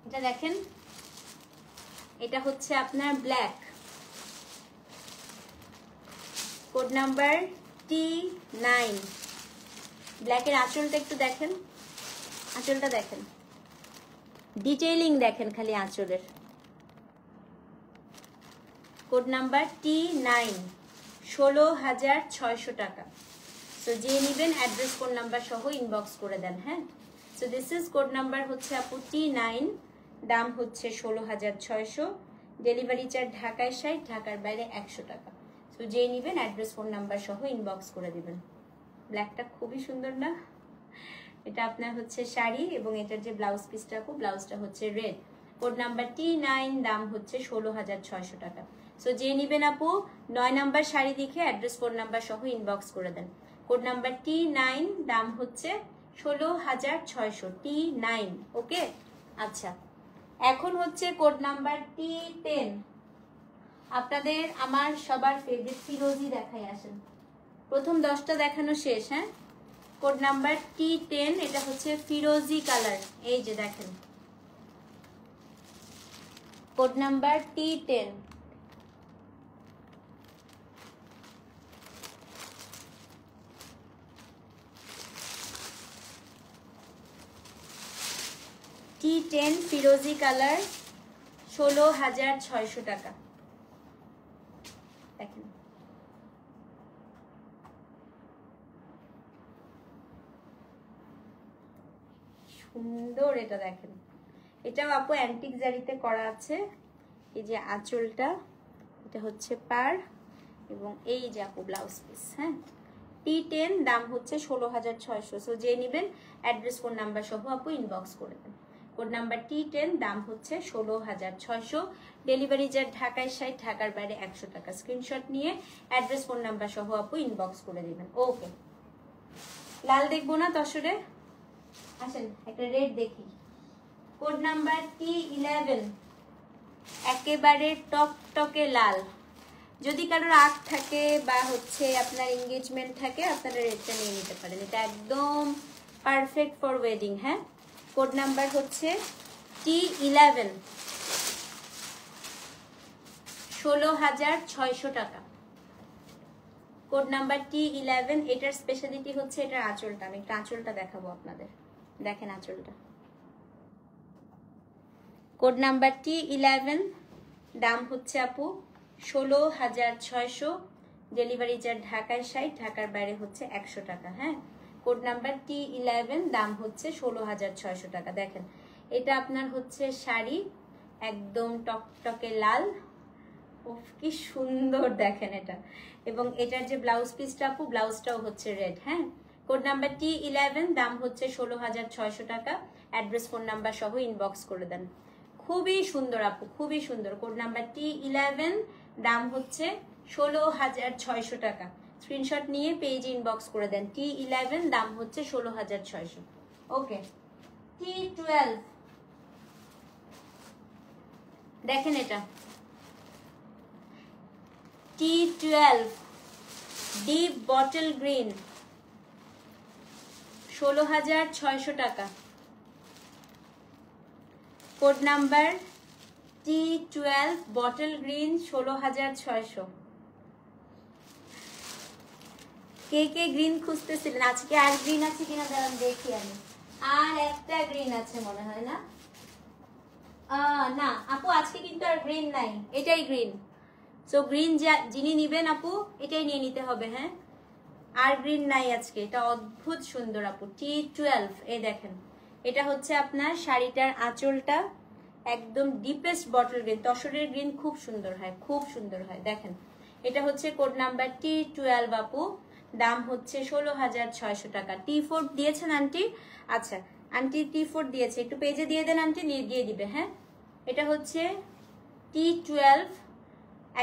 Speaker 1: এটা দেখেন, এটা হচ্ছে আপনার ব্ল্যাক, কোড নাম্বার T9। ব্ল্যাকের আঁচলটা একটু দেখেন, আঁচলটা দেখেন, ডিটেইলিং দেখেন খালি আঁচলের। কোড নাম্বার T9, 16,600 টাকা। সো যে নিবেন অ্যাড্রেস ফোন নাম্বার সহ ইনবক্স করে দেন। হ্যাঁ so this is code number হচ্ছে আপু T9, দাম হচ্ছে 16,600। ডেলিভারি চার্জ ঢাকায় 60, ঢাকার বাইরে 100 টাকা। সো যে নিবেন অ্যাড্রেস ফোন নাম্বার সহ ইনবক্স করে দিবেন। ব্ল্যাকটা খুবই সুন্দর না? এটা আপনার হচ্ছে শাড়ি এবং এটার যে ব্লাউজ পিসটা আপু, ব্লাউজটা হচ্ছে রেড। কোড নাম্বার T9, দাম হচ্ছে 16,600 টাকা। সো যে নিবেন আপু 9 নাম্বার শাড়ি দেখে অ্যাড্রেস ফোন নাম্বার সহ ইনবক্স করে দেন। কোড নাম্বার T9, দাম হচ্ছে 16,600, T9। ওকে আচ্ছা, এখন হচ্ছে কোড নাম্বার T10। আপনাদের আমার সবার ফেভারিট ফিরোজি দেখাই আসেন। প্রথম 10টা দেখানো শেষ। হ্যাঁ কোড নাম্বার T10, এটা হচ্ছে ফিরোজি কালার। এই যে দেখেন code number T10। T10 ফিরোজি colour, 16,600 টাকা। দেখেন সুন্দর, এটা দেখেন, এটাও আপু অ্যান্টিক জারিতে করা আছে। এই যে আঁচলটা, এটা হচ্ছে পার, এবং এই যে আপু ব্লাউজ পিস। হ্যাঁ T10, দাম হচ্ছে 16,600। সো যে নিবেন অ্যাড্রেস ফোন নাম্বার সহ আপু ইনবক্স করে দেন। কোড নাম্বার T10, দাম হচ্ছে 16,600। ডেলিভারি চার্জ ঢাকায় 60, ঢাকার বাইরে 100 টাকা। স্ক্রিনশট নিয়ে অ্যাড্রেস ফোন নাম্বার সহ আপু ইনবক্স করে দিবেন। ওকে, লাল দেখবো না তসরে? আসেন একটা রেড দেখি। কোড নাম্বার T11, একেবারে টকটকে লাল। যদি কারোর আগ থাকে বা হচ্ছে আপনার এঙ্গেজমেন্ট থাকে, আপনারা রেডটা নিয়ে নিতে পারেন, এটা একদম পারফেক্ট ফর ওয়েডিং। হ্যাঁ কোড নাম্বার হচ্ছে T11, 16,600 টাকা। Code number T11। এটার স্পেশালিটি হচ্ছে এটার আঁচলটা, আমি একটা আঁচলটা দেখাবো আপনাদের। দেখেন আঁচলটা, কোড নাম্বার T11, দাম হচ্ছে আপু 16,600, ডেলিভারি চার্জ ঢাকায় 60, ঢাকার বাইরে হচ্ছে 100 টাকা। হ্যাঁ, কোড নাম্বার T11, দাম হচ্ছে 16,600 টাকা। দেখেন এটা আপনার হচ্ছে শাড়ি, একদম টকটকে লাল, ওফ কি সুন্দর দেখেন এটা। এবং এটার যে ব্লাউজ পিসটা আপু, ব্লাউজটাও হচ্ছে রেড। হ্যাঁ, কোড নাম্বার T11, দাম হচ্ছে 16,600 টাকা। অ্যাড্রেস ফোন নাম্বার সহ ইনবক্স করে দেন। খুবই সুন্দর আপু, খুবই সুন্দর। কোড নাম্বার T11, দাম হচ্ছে 16,600 টাকা। স্ক্রিনশট নিয়ে পেজে ইনবক্স করে দেন। T11, দাম হচ্ছে 16,600। ওকে, T12 দেখেন এটা, T12 ডিপ বটল গ্রিন, 16,600 টাকা। Code number T12 bottle green, 16,600। কে কে গ্রিন খুঁজতেছিলেন? আজকে আর গ্রিন আছে কিনা দাঁড়ান দেখি আমি। আর একটা গ্রিন আছে মনে হয়, না না আপু আজকে কিন্তু আর গ্রিন নাই, এটাই গ্রিন। সো গ্রিন যিনি নিবেন আপু এটাই নিয়ে নিতে হবে। হ্যাঁ, আর গ্রিন নাই আজকে। এটা অদ্ভুত সুন্দর আপু, T12। এই দেখেন এটা হচ্ছে আপনার শাড়িটার আঁচলটা, একদম ডিপেস্ট বটল গ্রিন। তসরের গ্রিন খুব সুন্দর হয়, খুব সুন্দর হয়। দেখেন এটা হচ্ছে কোড নাম্বার T12 আপু, দাম হচ্ছে 16,600 টাকা। T4 দিয়েছেন আন্টি? আচ্ছা আন্টি T4 দিয়েছে, একটু পেজে দিয়ে দেন আন্টি, দিয়ে দিবে। হ্যাঁ, এটা হচ্ছে T12,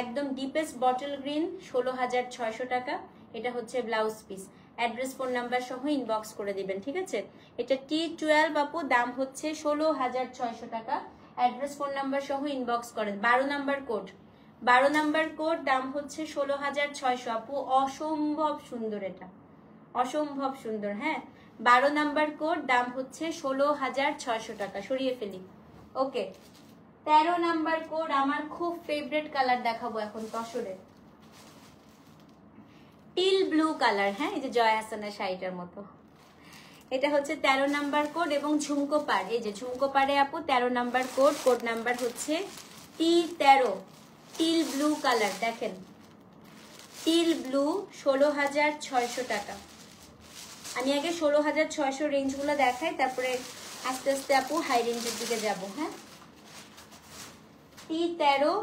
Speaker 1: একদম ডিপেস্ট বটল গ্রিন, 16,600 টাকা। এটা হচ্ছে blouse piece. Address phone number সহ ইনবক্স করে দিবেন, ঠিক আছে? এটা T12 আপু, দাম হচ্ছে 16,600 টাকা। অ্যাড্রেস ফোন নাম্বার সহ ইনবক্স করেন। 12 নাম্বার কোড, 12 নাম্বার কোড, দাম হচ্ছে 16,600 আপু। অসম্ভব সুন্দর, এটা অসম্ভব সুন্দর। হ্যাঁ, 12 নাম্বার কোড, দাম হচ্ছে 16,600 টাকা। সরিয়ে ফেলি। ওকে, 13 নাম্বার কোড, আমার খুব ফেভারিট কালার দেখাবো এখন তসরের, টিল ব্লু কালার। হ্যাঁ, এই যে জয় হাসানের শাড়িটার মতো। এটা হচ্ছে 13 নাম্বার কোড এবং ঝুমকো পাড়। এই যে ঝুমকো পাড়ে আপু 13 নাম্বার কোড, কোড নাম্বার হচ্ছে T13, টিল ব্লু কালার। দেখেন টিল ব্লু, 16,600 টাকা। আমি আগে 16,600 রেঞ্জগুলো দেখাই, তারপরে আস্তে আস্তে আপু হাই রেঞ্জের দিকে যাব। হ্যাঁ, T13,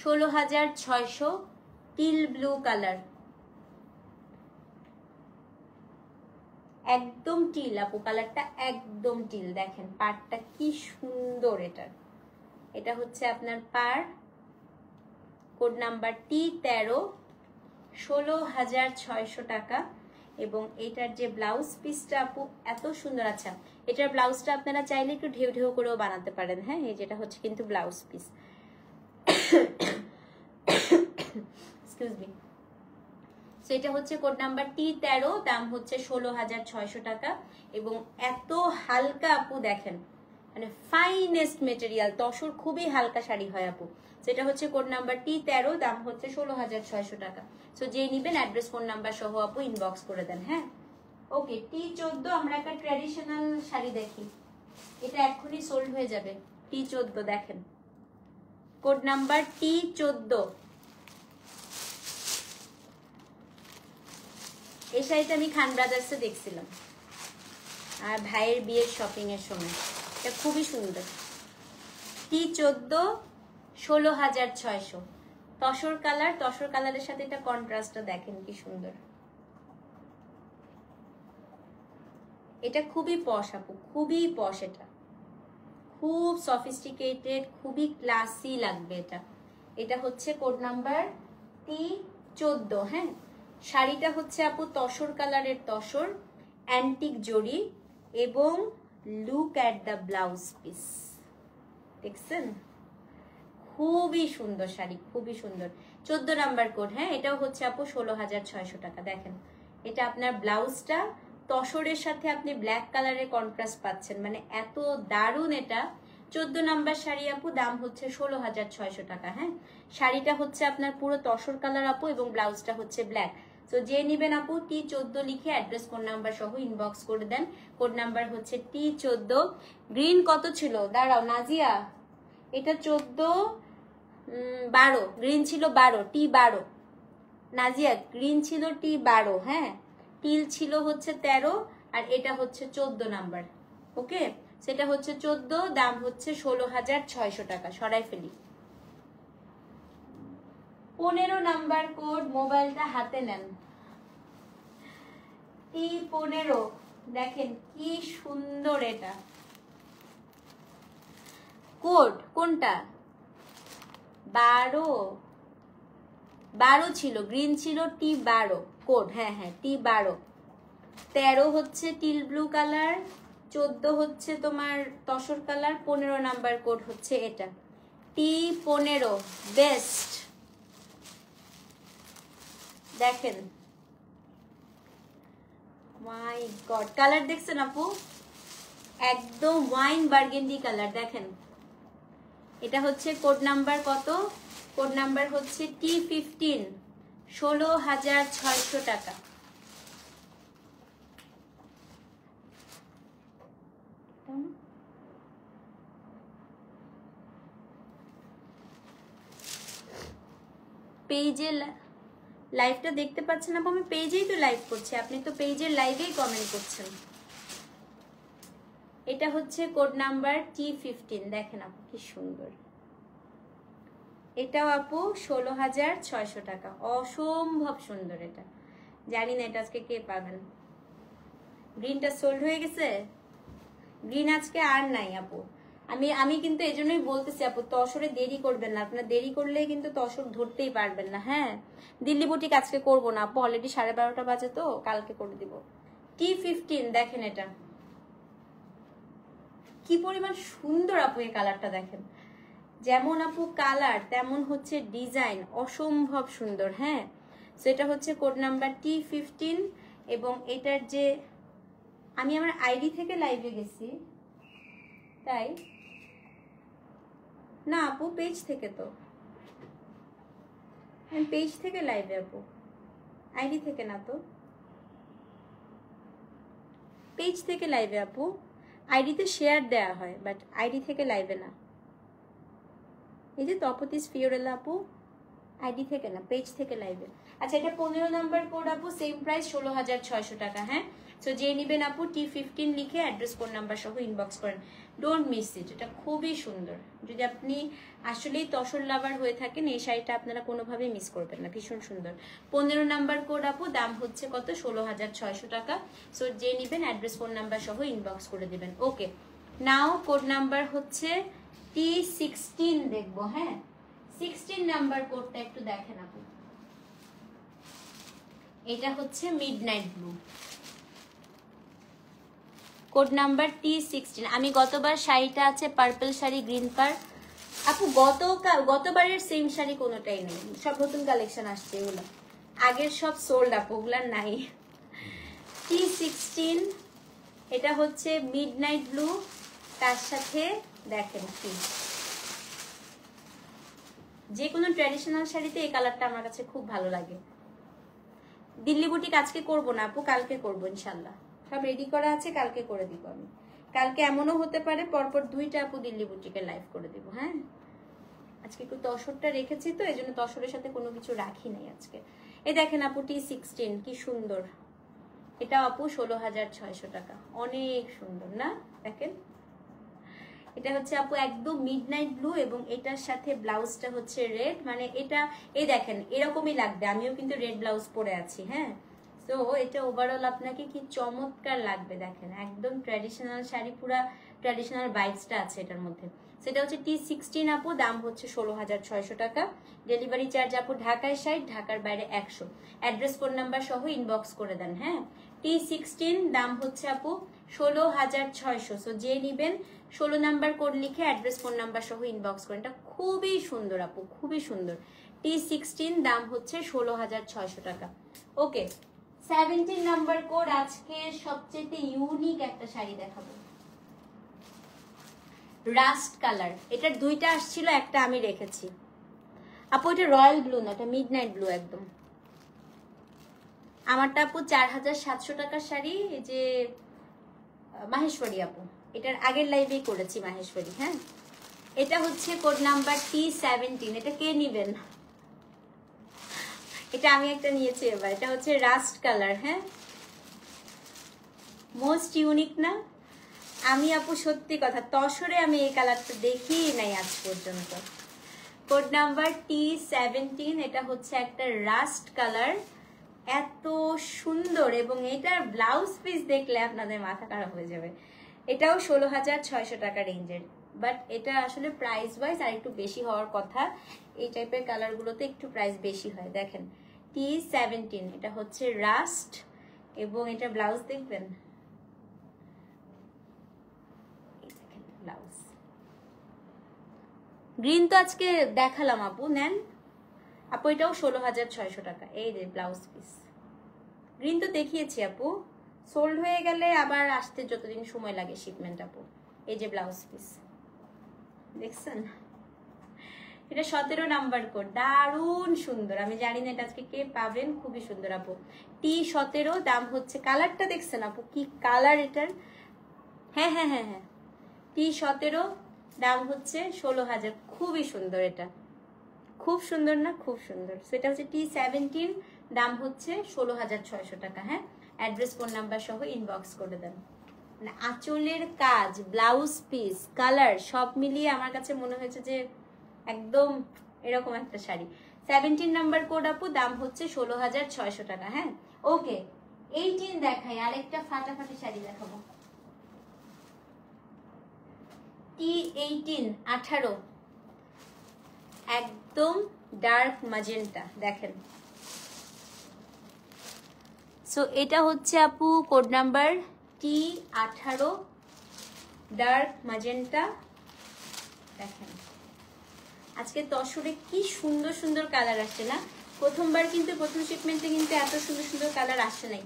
Speaker 1: 16,600, টিল ব্লু কালার, একদম টিল আপু, কালারটা একদম টিল। দেখেন পাড়টা কি সুন্দর এটার। এটা হচ্ছে আপনার পাড়, কোড নাম্বার T13, 16,600 টাকা। এবং এটার যে ব্লাউজ পিসটা আপু এত সুন্দর। আচ্ছা, এটার ব্লাউজটা আপনারা চাইলে একটু ঢেউ ঢেউ করেও বানাতে পারেন। হ্যাঁ, এই যেটা হচ্ছে কিন্তু blouse piece. Excuse me. So এটা হচ্ছে কোড নাম্বার T13, দাম হচ্ছে 16,600 টাকা। এবং এত হালকা আপু, দেখেন মানে ফাইনেস্ট মেটেরিয়াল। তসর খুবই হালকা শাড়ি হয় আপু। সেটা হচ্ছে কোড নাম্বার T13, দাম হচ্ছে 16,600 টাকা। সো যে নিবেন অ্যাড্রেস ফোন নাম্বার সহ আপু ইনবক্স করে দেন। হ্যাঁ, ওকে। T14, আমরা একটা ট্র্যাডিশনাল শাড়ি দেখি, এটা এক্ষুনি সোল্ড হয়ে যাবে। T14 দেখেন, কোড নাম্বার T14। এই শাড়িটা আমি খান ব্রাদার্সে দেখছিলাম আর ভাইয়ের বিয়ের শপিং এর সময়। এটা খুবই সুন্দর। T14, 16,600। তসর কালার, তসর কালারের সাথে এটা কন্ট্রাস্টটা দেখেন কি সুন্দর। এটা খুবই পশ আপু, খুবই পশ। এটা খুব সফিস্টিকেটেড, খুবই ক্লাসি লাগবে এটা। এটা হচ্ছে কোড নাম্বার T14। হ্যাঁ, শাড়িটা হচ্ছে আপু তসর কালারের, তসর অ্যান্টিক জড়ি। এবং look at the blouse piece, দেখছেন খুবই সুন্দর শাড়ি, খুবই সুন্দর। 14 নাম্বার কোড। হ্যাঁ, এটাও হচ্ছে আপু 16,600 টাকা। দেখেন এটা আপনার ব্লাউজটা, তসরের সাথে আপনি ব্ল্যাক কালারের কন্ট্রাস্ট পাচ্ছেন, মানে এত দারুণ এটা। 14 নাম্বার শাড়ি আপু, দাম হচ্ছে 16,600 টাকা। হ্যাঁ, শাড়িটা হচ্ছে আপনার পুরো তসর কালার আপু এবং ব্লাউজটা হচ্ছে ব্ল্যাক। তো যে নেবেন আপু T14 লিখে অ্যাড্রেস ফোন নাম্বার সহ ইনবক্স করে দেন। কোড নাম্বার হচ্ছে T14। গ্রিন কত ছিল দাঁড়াও নাজিয়া, এটা 14 12, গ্রিন ছিল 12, T12 নাজিয়া, গ্রিন ছিল T12, হ্যাঁ টিল ছিল হচ্ছে 13 আর এটা হচ্ছে 14 নাম্বার। ওকে, সেটা হচ্ছে 14, দাম হচ্ছে 16,600 টাকা। সরাই ফেলি। 15 নাম্বার কোড, মোবাইলটা হাতে নেন। T15 দেখেন কি সুন্দর এটা কোড। কোনটা 12 ছিল, গ্রিন ছিল T12 কোড, হ্যাঁ হ্যাঁ T12। 13 হচ্ছে টিল ব্লু কালার, 14 হচ্ছে তোমার তসর কালার, 15 নাম্বার কোড হচ্ছে এটা T15 বেস্ট। দেখেন মাই গড, কালার দেখছেন আপু, একদম ওয়াইন বার্গেন্ডি কালার। দেখেন এটা হচ্ছে কোড নাম্বার কত, কোড নাম্বার হচ্ছে T15, 16,600 টাকা। পেজে লাইভটা দেখতে পাচ্ছেন আপু? আমি পেজেই তো লাইভ করছি, আপনি তো পেজের লাইভেই কমেন্ট করছেন। এটা হচ্ছে কোড নাম্বার T15। দেখেন আপু কি সুন্দর, এটাও আপু 16,600 টাকা। অসম্ভব সুন্দর এটা, জানি না এটা আজকে কে পাবেন। গ্রিনটা সোল্ড হয়ে গেছে, গ্রিন আজকে আর নাই আপু। আমি কিন্তু এই জন্যই বলতেছি আপু, তসরে দেরি করবেন না, আপনার দেরি করলে কিন্তু তসর ধরতেই পারবেন না। হ্যাঁ দিল্লি বুটিক আজকে করবো না আপু, অলরেডি 12:30 বাজে, তো কালকে করে দিব। T15 দেখেন এটা কি পরিমাণ সুন্দর আপু, এই কালারটা দেখেন, যেমন আপু কালার তেমন হচ্ছে ডিজাইন, অসম্ভব সুন্দর। হ্যাঁ সেটা হচ্ছে কোড নাম্বার T15। এবং এটার যে আমি আমার আইডি থেকে লাইভে গেছি তাই না আপু, পেজ থেকে, তো আমি পেজ থেকে লাইভে আপু, আইডি থেকে না, তো পেজ থেকে লাইভে আপু, আইডিতে শেয়ার দেয়া হয় বাট আইডি থেকে লাইভে না। এই যে তপতিস ফিওরেলা আপু, আইডি থেকে না, পেজ থেকে লাইভে। আচ্ছা এটা 15 নাম্বার কোড আপু, সেম প্রাইস 16,600 টাকা। হ্যাঁ সো যে নেবেন আপু T15 লিখে অ্যাড্রেস ফোন নাম্বার সহ ইনবক্স করেন, ডোন্ট মিস ইট। এটা খুবই সুন্দর, যদি আপনি আসলেই তসর লাভার হয়ে থাকেন এই শাড়িটা আপনারা কোনোভাবেই মিস করবেন না, ভীষণ সুন্দর। 15 নাম্বার কোড আপু, দাম হচ্ছে কত, 16,600 টাকা। সো যে নেবেন অ্যাড্রেস ফোন নাম্বার সহ ইনবক্স করে দেবেন। ওকে নাও কোড নাম্বার হচ্ছে T16 দেখবো। হ্যাঁ 16 নাম্বার কোডটা একটু দেখেন আপু, এটা হচ্ছে midnight blue, code number T16। আমি গতবার শাড়িটা আছে পার্পল শাড়ি, গ্রিন পার আপু, গতবারের সেম শাড়ি কোনোটাই নেই, সব নতুন কালেকশন আসছে, এগুলো আগের সব সোল্ড আপু, ওগুলা নাই। T16 এটা হচ্ছে মিডনাইট ব্লু, তার সাথে দেখেন কি, যে কোনো ট্র্যাডিশনাল শাড়িতে এই কালারটা আমার কাছে খুব ভালো লাগে। দিল্লি বুটিক আজকে করবো না আপু, কালকে করবো ইনশাল্লাহ, সব রেডি করা আছে, কালকে করে দিব আমি। কালকে এমনও হতে পারে পরপর 2টা আপু দিল্লি বুটিকে লাইভ করে দিব। হ্যাঁ আজকে একটু তসরটা রেখেছি, তো এই জন্য তসরের সাথে কোনো কিছু রাখি নাই আজকে। এই দেখেন আপু T16 কি সুন্দর, এটা আপু 16,600 টাকা, অনেক সুন্দর না? দেখেন এটা হচ্ছে আপু একদম মিডনাইট ব্লু এবং এটার সাথে ব্লাউজটা হচ্ছে রেড, মানে এটা এই দেখেন এরকমই লাগবে, আমিও কিন্তু রেড ব্লাউজ পরে আছি। হ্যাঁ তো এটা ওভারঅল আপনাকে কি চমৎকার লাগবে, দেখেন একদম ট্র্যাডিশনাল শাড়ি, পুরা ট্র্যাডিশনাল ভাইবসটা আছে এটার মধ্যে। সেটা হচ্ছে T16 আপু, দাম হচ্ছে 16,600 টাকা। ডেলিভারি চার্জ আপু ঢাকায় 60, ঢাকার বাইরে 100। অ্যাড্রেস ফোন নাম্বার সহ ইনবক্স করে দেন। হ্যাঁ T16 দাম হচ্ছে আপু 16,600। সো যে নিবেন 16 নাম্বার কোড লিখে অ্যাড্রেস ফোন নাম্বার সহ ইনবক্স করেন। এটা খুবই সুন্দর আপু, খুবই সুন্দর। T16 দাম হচ্ছে 16,600 টাকা। ওকে 17 নাম্বার কোড, আজকে সবচেয়ে ইউনিক একটা শাড়ি দেখাবো, রাস্ট কালার। এটার 2টা আসছিল, একটা আমি রেখেছি আপু। এটা রয়্যাল ব্লু না, এটা মিডনাইট ব্লু একদম। আমারটা আপু 4700 টাকার শাড়ি, এই যে মাহেশ্বরী আপু, এটার আগের লাইভেই করেছি মাহেশ্বরী। হ্যাঁ, এটা হচ্ছে কোড নাম্বার T17। এটা কে নিবেন? এটা আমি একটা নিয়েছি এবার। এটা হচ্ছে রাস্ট কালার। হ্যাঁ, মোস্ট ইউনিক না? আমি আপু সত্যি কথা, তসরে আমি এই কালারটা দেখিই নাই আজ পর্যন্ত। Code number T17। এটা হচ্ছে একটা রাস্ট কালার, এত সুন্দর, এবং এটার ব্লাউজ পিস দেখলে আপনাদের মাথা খারাপ হয়ে যাবে। এটাও 16,600 টাকা রেঞ্জের, বাট এটা আসলে প্রাইস ওয়াইজ আর একটু বেশি হওয়ার কথা। এই টাইপের কালারগুলোতে একটু প্রাইস বেশি হয়। দেখেন T17, এটা হচ্ছে রাস্ট, এবং এটা ব্লাউজ দেখবেন, ব্লাউজ গ্রিন তো আজকে দেখালাম আপু, নেন আপু। এটাও 16,600 টাকা। এই যে ব্লাউজ পিস, গ্রিন তো দেখিয়েছি আপু, সোল্ড হয়ে গেলে আবার আসতে যতদিন সময় লাগে শিপমেন্ট আপু। এই যে ব্লাউজ পিস দেখছেন, এটা 17 নাম্বার কোড, দারুণ সুন্দর। আমি জানি না এটা আজকে কে পাবেন, খুবই সুন্দর আপু। T17, দাম হচ্ছে, কালারটা দেখছেন আপু কি কালার এটার? হ্যাঁ হ্যাঁ হ্যাঁ হ্যাঁ, T17, দাম হচ্ছে 16,000। খুবই সুন্দর, এটা খুব সুন্দর না? খুব সুন্দর। সেটা হচ্ছে T17, দাম হচ্ছে 16,600 টাকা। হ্যাঁ, অ্যাড্রেস ফোন নাম্বার সহ ইনবক্স করে দেন। মানে আঁচলের কাজ, ব্লাউজ পিস, কালার সব মিলিয়ে আমার কাছে মনে হয়েছে যে একদম এরকম একটা শাড়ি। 17 নাম্বার কোড আপু, দাম হচ্ছে 16,600 টাকা। হ্যাঁ, ওকে। 18 দেখাই, আরেকটা ফাটাফাটি শাড়ি দেখাবো। T18, 18, একদম ডার্ক ম্যাজেন্টা। দেখেন, সো এটা হচ্ছে আপু code number T18, dark magenta. দেখেন আজকে তসরে কি সুন্দর সুন্দর কালার আসছে না? প্রথমবার কিন্তু, প্রথম শিপমেন্টে কিন্তু এত সুন্দর সুন্দর কালার আসছে নাই,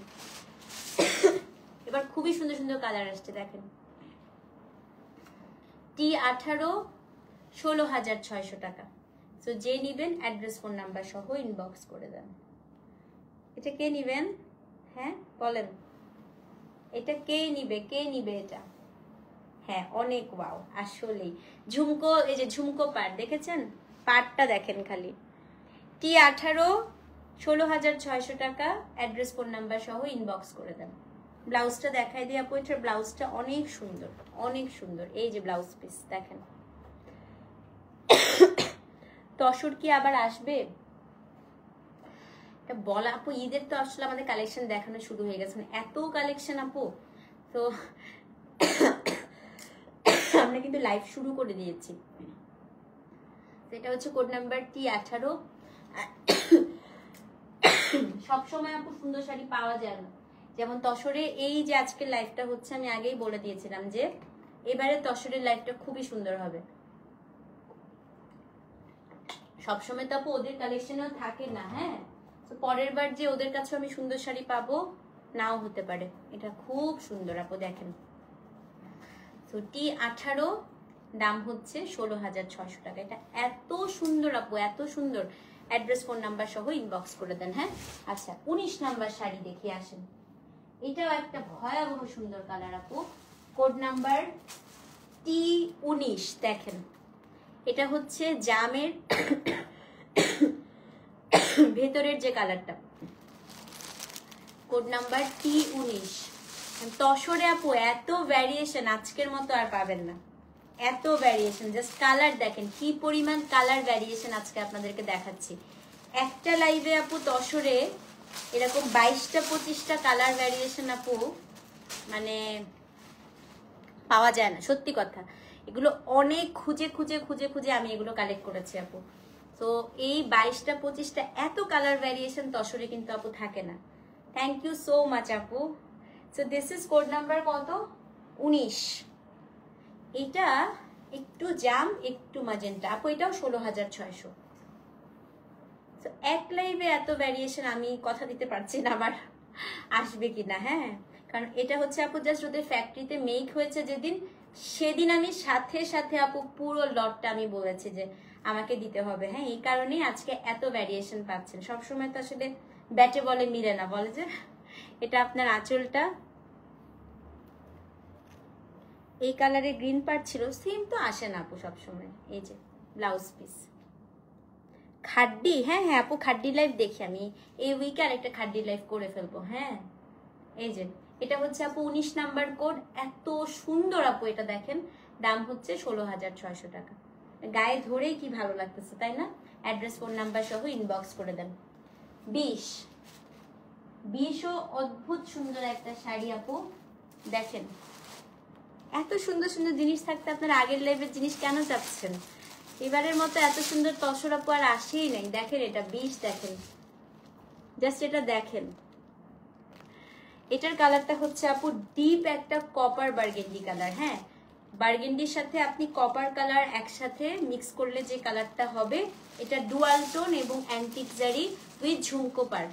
Speaker 1: এবার খুবই সুন্দর সুন্দর কালার আসছে। দেখেন T18, 16,600 টাকা। তো যে নিবেন অ্যাড্রেস ফোন নাম্বার সহ ইনবক্স করে দেন। এটা কে নিবেন? হ্যাঁ বলেন, এটা কে নিবে? কে নিবে এটা? হ্যাঁ, অনেক ওয়াও, আসলেই ঝুমকো, এই যে ঝুমকো পাট দেখেছেন, পাটটা দেখেন খালি। T18, 16,600 টাকা, অ্যাড্রেস ফোন নাম্বার সহ ইনবক্স করে দেন। ব্লাউজটা দেখাই দিই আপু, এটার ব্লাউজটা অনেক সুন্দর, অনেক সুন্দর। এই যে ব্লাউজ পিস দেখেন। তসর কি আবার আসবে এটা বলা আপু? ঈদের তো আসলে আমাদের কালেকশন দেখানো শুরু হয়ে গেছে, এত কালেকশন আপু। তো আমরা কিন্তু লাইভ শুরু করে দিয়েছি। এটা হচ্ছে কোড নাম্বার T18। সবসময় আপু সুন্দর শাড়ি পাওয়া যায় না, যেমন তসরে এই যে আজকের লাইভটা হচ্ছে, আমি আগেই বলে দিয়েছিলাম যে এবারে তসরের লাইভটা খুবই সুন্দর হবে। সবসময় তো আপু ওদের কালেকশনেও থাকে না। হ্যাঁ, তো পরের বার যে ওদের কাছে আমি সুন্দর শাড়ি পাবো নাও হতে পারে। এটা খুব সুন্দর আপু, দেখেন। তো T18, দাম হচ্ছে 16,600 টাকা। এটা এত সুন্দর আপু, এত সুন্দর। অ্যাড্রেস ফোন নাম্বার সহ ইনবক্স করে দেন। হ্যাঁ, আচ্ছা 19 নাম্বার শাড়ি দেখি আসেন। এটাও একটা ভয়াবহ সুন্দর কালার আপু, কোড নাম্বার T19। দেখেন এটা হচ্ছে জামের ভেতরের যে কালারটা, কোড নাম্বার T19। তসরে আপু এত ভ্যারিয়েশন আজকের মতো আর পাবেন না, এত ভ্যারিয়েশন। জাস্ট কালার দেখেন কি পরিমাণ কালার ভ্যারিয়েশন আজকে আপনাদেরকে দেখাচ্ছি। একটা লাইভে আপু তসরে এরকম 22টা 25টা কালার ভ্যারিয়েশন আপু মানে পাওয়া যায় না, সত্যি কথা। এগুলো অনেক খুঁজে খুঁজে খুঁজে খুঁজে আমি এগুলো কালেক্ট করেছি আপু। তো এই 22টা 25টা এত কালার ভ্যারিয়েশন তসরে কিন্তু আপু থাকে না। থ্যাংক ইউ সো মাচ আপু। So this is code number কত? 19। এটা একটু জাম একটু ম্যাজেন্টা আপু, এটাও 16,600। তো এক লাইভে এত ভ্যারিয়েশন আমি কথা দিতে পারছি না আমার আসবে কিনা। হ্যাঁ, কারণ এটা হচ্ছে আপু জাস্ট ওদের ফ্যাক্টরিতে মেক হয়েছে যেদিন, সেদিন আমি সাথে সাথে আপু পুরো লটটা আমি বলেছি যে আমাকে দিতে হবে। হ্যাঁ, এই কারণেই আজকে এত ভ্যারিয়েশন পাচ্ছেন। সবসময় তো আসলে ব্যাটে বলে মিলে না, বলে যে। এটা আপনার আঁচলটা, এই কালারের গ্রিন পার্ট ছিল, সেম তো আসে না আপু সবসময়। এই যে ব্লাউজ পিস, খাড্ডি। হ্যাঁ হ্যাঁ আপু, খাড্ডি লাইভ দেখি আমি এই উইকে আরেকটা খাড্ডি লাইভ করে ফেলবো। হ্যাঁ এই যে এটা হচ্ছে আপু 19 নাম্বার কোড, এত সুন্দর আপু। এটা দেখেন, দাম হচ্ছে 16,600 টাকা। গায়ে ধরেই কি ভালো লাগতেছে তাই না? অ্যাড্রেস ফোন নাম্বার সহ ইনবক্স করে দেন। 20ও অদ্ভুত সুন্দর একটা শাড়ি আপু, দেখেন। এত সুন্দর সুন্দর জিনিস থাকতে আপনারা আগের লাইভের জিনিস কেন চাচ্ছেন? এবারের মতো এত সুন্দর তসর আপু আর আসেই নাই। দেখেন এটা 20, দেখেন জাস্ট এটা দেখেন। এটার কালারটা হচ্ছে আপু ডিপ একটা কপার বার্গেন্ডি কালার। হ্যাঁ, বার্গেন্ডির সাথে আপনি কপার কালার একসাথে মিক্স করলে যে কালারটা হবে, এটা ডুয়াল টোন এবং অ্যান্টিক জারি উইথ ঝুমকো পার।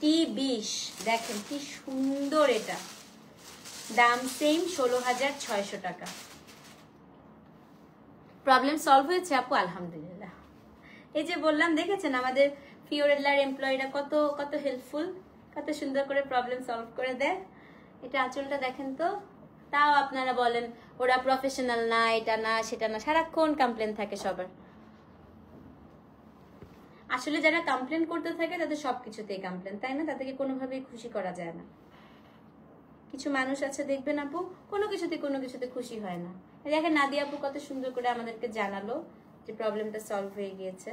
Speaker 1: T20, দেখেন কি সুন্দর। এটা দাম সেম 16,600 টাকা। প্রবলেম সলভ হয়েছে আপু? আলহামদুলিল্লাহ। এই যে বললাম, দেখেছেন আমাদের ফিওরেল্লার এমপ্লয়িরা কত কত হেল্পফুল, কত সুন্দর করে প্রবলেম সলভ করে দেয়। এটা আঁচলটা দেখেন তো, তাও আপনারা বলেন ওরা প্রফেশনাল না, এটা না সেটা না, সারাক্ষণ কমপ্লেন থাকে সবার। আসলে যারা কমপ্লেন করতে থাকে তাদের সবকিছুতেই কমপ্লেন, তাই না? তাদেরকে কোনোভাবেই খুশি করা যায় না। কিছু মানুষ আছে দেখবেন আপু, কোনো কিছুতে খুশি হয় না। দেখেন নাদিয়া আপু কত সুন্দর করে আমাদেরকে জানালো যে প্রবলেমটা সলভ হয়ে গিয়েছে।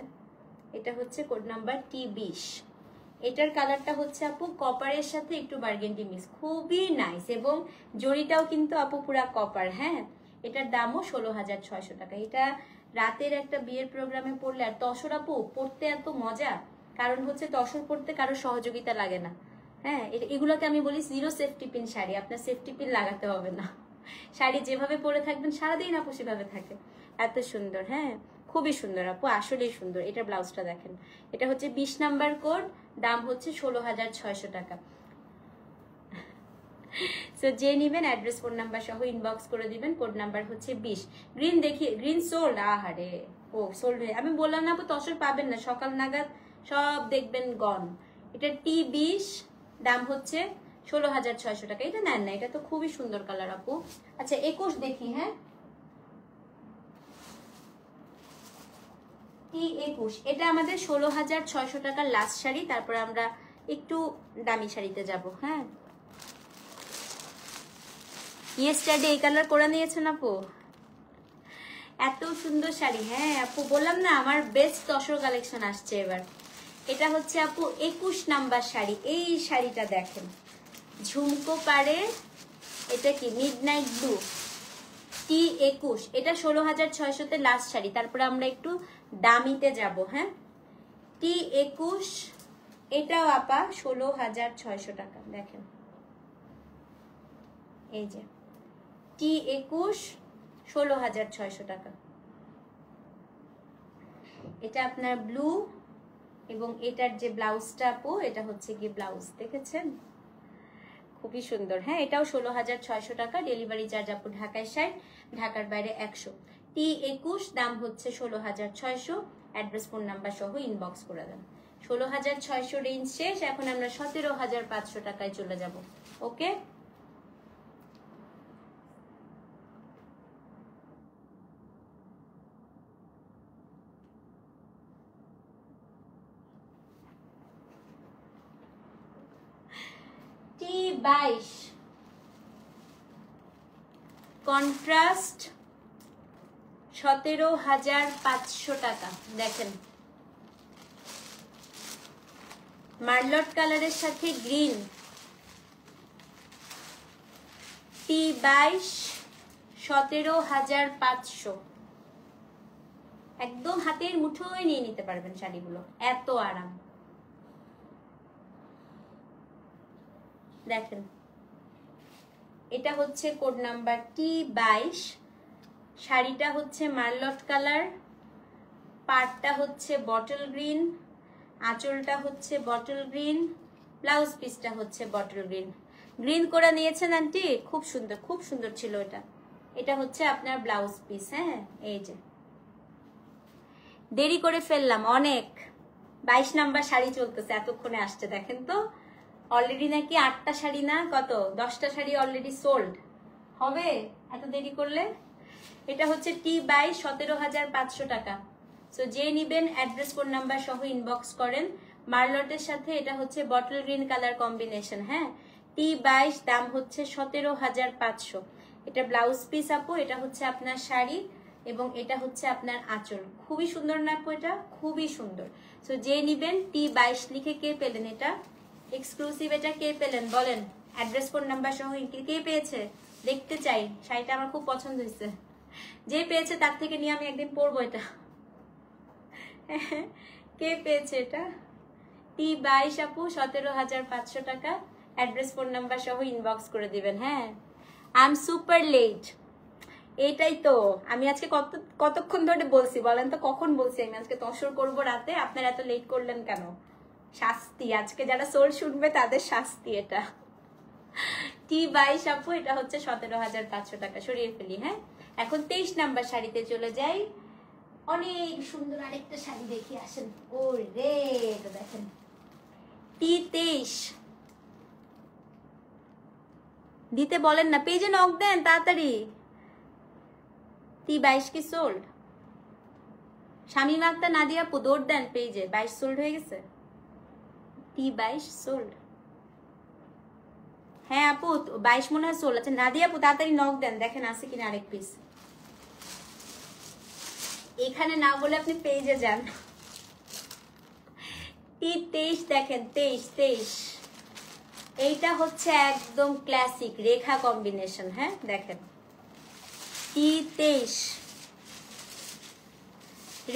Speaker 1: এটা হচ্ছে কোড নাম্বার T20। এটার কালারটা হচ্ছে আপু কপারের সাথে একটু বার্গেন্ডি মিক্স, খুবই নাইস। এবং জরিটাও কিন্তু আপু পুরা কপার। হ্যাঁ, এটার দামও 16,600 টাকা। এটা রাতের একটা বিয়ের প্রোগ্রামে পড়লে, আর তসর আপু পড়তে এত মজা, কারণ হচ্ছে তসর পড়তে কারো সহযোগিতা লাগে না। হ্যাঁ, এগুলোকে আমি বলি জিরো সেফটি পিন শাড়ি। আপনার সেফটি পিন লাগাতে হবে না, শাড়ি যেভাবে পরে থাকবেন সারাদিন আপু সেভাবে থাকে। এত সুন্দর। হ্যাঁ, খুবই সুন্দর আপু, আসলেই সুন্দর। এটার ব্লাউজটা দেখেন। এটা হচ্ছে 20 নাম্বার কোড, দাম হচ্ছে 16,600 টাকা। সো যে নিবেন অ্যাড্রেস ফোন নাম্বার সহ ইনবক্স করে দিবেন। কোড নাম্বার হচ্ছে 20। গ্রিন দেখি, গ্রিন সোল্ড। আহারে, ও সোল্ড হয়ে, আমি বললাম না আপু তসর পাবেন না, সকাল নাগাদ সব দেখবেন গন। এটা T20, দাম হচ্ছে 16,600 টাকা। এটা নেন না, এটা তো খুবই সুন্দর কালার আপু। আচ্ছা 21 দেখি। হ্যাঁ, T21, এটা আমাদের 16,600 টাকার লাস্ট শাড়ি। তারপরে আমরা একটু দামি শাড়িতে যাব। হ্যাঁ, ইয়েস্টারডে এই কালার করে নিয়েছেন আপু, এত সুন্দর শাড়ি। হ্যাঁ আপু, বললাম না আমার বেস্ট তসর কালেকশন আসছে এবার। এটা হচ্ছে আপু 21 নাম্বার শাড়ি। এই শাড়িটা দেখেন, ঝুমকো পাড়ে, এটা কি মিডনাইট ব্লু। T21, এটা 16,600 তে লাস্ট শাড়ি। তারপরে আমরা একটু দামিতে যাব। হ্যাঁ, T21, এটাও আপা 16,600 টাকা। দেখেন এই যে T21, 16,600 টাকা। এটা আপনার ব্লু, এবং এটার যে ব্লাউজটা আপু, এটা হচ্ছে কি ব্লাউজ, দেখেছেন খুবই সুন্দর। হ্যাঁ, এটাও 16,600 টাকা। ডেলিভারি চার্জ আপু ঢাকায় 60, ঢাকার বাইরে 100। T21, দাম হচ্ছে 16,600। অ্যাড্রেস ফোন নাম্বার সহ ইনবক্স করে দেন। 16,600 রেঞ্জ শেষ, এখন আমরা 17,500 টাকায় চলে যাব। ওকে, T22, কন্ট্রাস্ট 17,500 টাকা। দেখেন মার্লট কালারের সাথে গ্রিন। T22, 17,500। একদম হাতের মুঠোয় নিয়ে নিতে পারবেন শাড়িগুলো, এত আরাম। দেখেন এটা হচ্ছে কোড নাম্বার T22। শাড়িটা হচ্ছে মার্লট কালার, পাড়টা হচ্ছে বটল গ্রিন, আঁচলটা হচ্ছে বটল গ্রিন, ব্লাউজ পিসটা হচ্ছে বটল গ্রিন। গ্রিন করে নিয়েছেন আন্টি, খুব সুন্দর, খুব সুন্দর ছিল এটা। এটা হচ্ছে আপনার ব্লাউজ পিস। হ্যাঁ, এই যে দেরি করে ফেললাম অনেক। 22 নাম্বার শাড়ি চলতেছে, এতক্ষণে আসছে দেখেন তো। অলরেডি নাকি 8টা শাড়ি না কত 10টা শাড়ি অলরেডি সোল্ড হবে এত দেরি করলে। এটা হচ্ছে T22 17,500 টাকা। সো যে নিবেন অ্যাড্রেস ফোন নাম্বার সহ ইনবক্স করেন। মার্লটের সাথে এটা হচ্ছে বটল গ্রিন কালার কম্বিনেশন। হ্যাঁ, T22 দাম হচ্ছে 17,500। এটা ব্লাউজ পিস আপু, এটা হচ্ছে আপনার শাড়ি এবং এটা হচ্ছে আপনার আঁচল। খুবই সুন্দর না আপু, এটা খুবই সুন্দর। সো যে নিবেন T22 লিখে কে পেলেন, এটা এক্সক্লুসিভ, এটা কে পেলেন বলেন, অ্যাড্রেস ফোন নাম্বার সহ কে পেয়েছে দেখতে চাই। শাড়িটা আমার খুব পছন্দ হয়েছে, যে পেয়েছে তার থেকে নিয়ে আমি একদিন পরবো এটা। কে পেয়েছে এটা? T22 আপু 17,500 টাকা। অ্যাড্রেস ফোন নাম্বার সহ ইনবক্স করে দিবেন। হ্যাঁ, আই এম সুপার লেট। এইটাই তো আমি আজকে কতক্ষণ ধরে বলছি বলেন তো, কখন বলছি আমি আজকে তসর করবো রাতে, আপনারা এত লেট করলেন কেন? শাস্তি আজকে, যারা সোল শুনবে তাদের শাস্তি এটা। T22 আপু এটা হচ্ছে 17,500 টাকা। সরিয়ে ফেলি। হ্যাঁ, এখন 23 নাম্বার শাড়িতে চলে যাই। অনেক সুন্দর আরেকটা শাড়ি দেখি আসেন। ও রে, এটা দেখেন T23। দিতে বলেন না, পেজে নক দেন তাড়াতাড়ি। T22 কি সোল্ড? শামীম আক্তার, নাদিয়া আপু দৌড় দেন পেজে, 22 সোল্ড হয়ে গেছে। T22 sold. হ্যাঁ আপু 22 মনে হয় সোল্ড। আচ্ছা নাদিয়া আপু তাড়াতাড়ি নক দেন, দেখেন আছে কিনা আরেক পিস। এখানে না বলে আপনি পেজে যান। T23 দেখেন, 23 এইটা হচ্ছে একদম ক্লাসিক রেখা কম্বিনেশন। হ্যাঁ দেখেন T23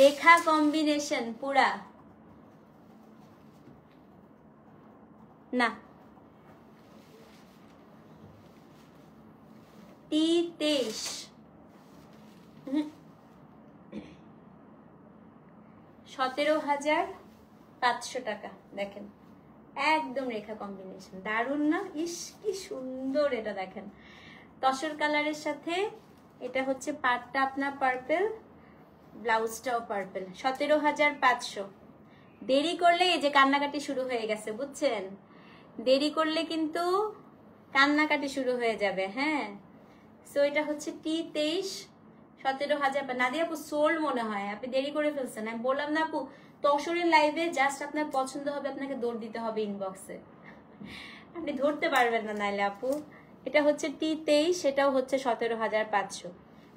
Speaker 1: রেখা কম্বিনেশন পুরা। না T23 17,500 টাকা। দেখেন একদম রেখা কম্বিনেশন, দারুন না? ইস কি সুন্দর এটা দেখেন, তসর কালারের সাথে এটা হচ্ছে পাটটা আপনার পার্পল, ব্লাউজটাও পার্পল। 17,500। দেরি করলে এই যে কান্নাকাটি শুরু হয়ে গেছে বুঝছেন, দেরি করলে কিন্তু কান্নাকাটি শুরু হয়ে যাবে। হ্যাঁ, সো এটা হচ্ছে T23 17,000। নাদিয়া আপু সোল্ড মনে হয়, আপনি দেরি করে ফেলছেন। আমি বললাম না আপু, তসরের লাইভে জাস্ট আপনার পছন্দ হবে, আপনাকে দৌড় দিতে হবে ইনবক্সে, আপনি ধরতে পারবেন না নাইলে আপু। এটা হচ্ছে T23, সেটাও হচ্ছে 17,500।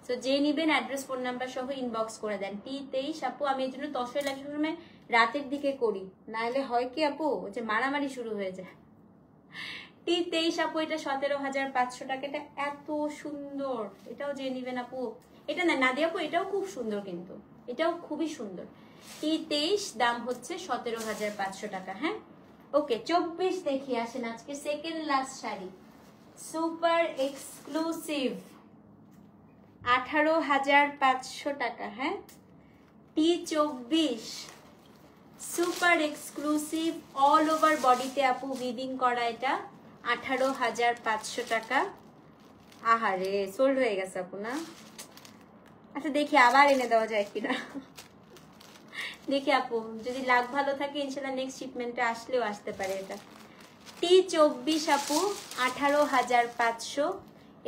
Speaker 1: সো যে নিবেন অ্যাড্রেস ফোন নাম্বার সহ ইনবক্স করে দেন। T23 আপু আমি এই জন্য তসরের লাইভ সময় রাতের দিকে করি, নাহলে হয় কি আপু যে মারামারি শুরু হয়ে যায়। T23 আপু এটা 17,500 টাকা। এটা এত সুন্দর, এটাও যে নিবেন আপু। এটা না নাদিয়া আপু, এটাও খুব সুন্দর, কিন্তু এটাও খুবই সুন্দর। T23 দাম হচ্ছে 17,500 টাকা। হ্যাঁ ওকে, 24 দেখি আসেন। আজকে second last sari, super exclusive 18,500 টাকা। হ্যাঁ T24 super exclusive all over বডিতে আপু উইভিং করা, এটা 18,500 টাকা। আহারে সোল্ড হয়ে গেছে আপু না? আচ্ছা দেখি আবার এনে দেওয়া যায় কিনা, দেখি আপু যদি লাগ ভালো থাকে ইনশাল্লাহ নেক্সট শিপমেন্টে আসলেও আসতে পারে। এটা T24 আপু 18,500।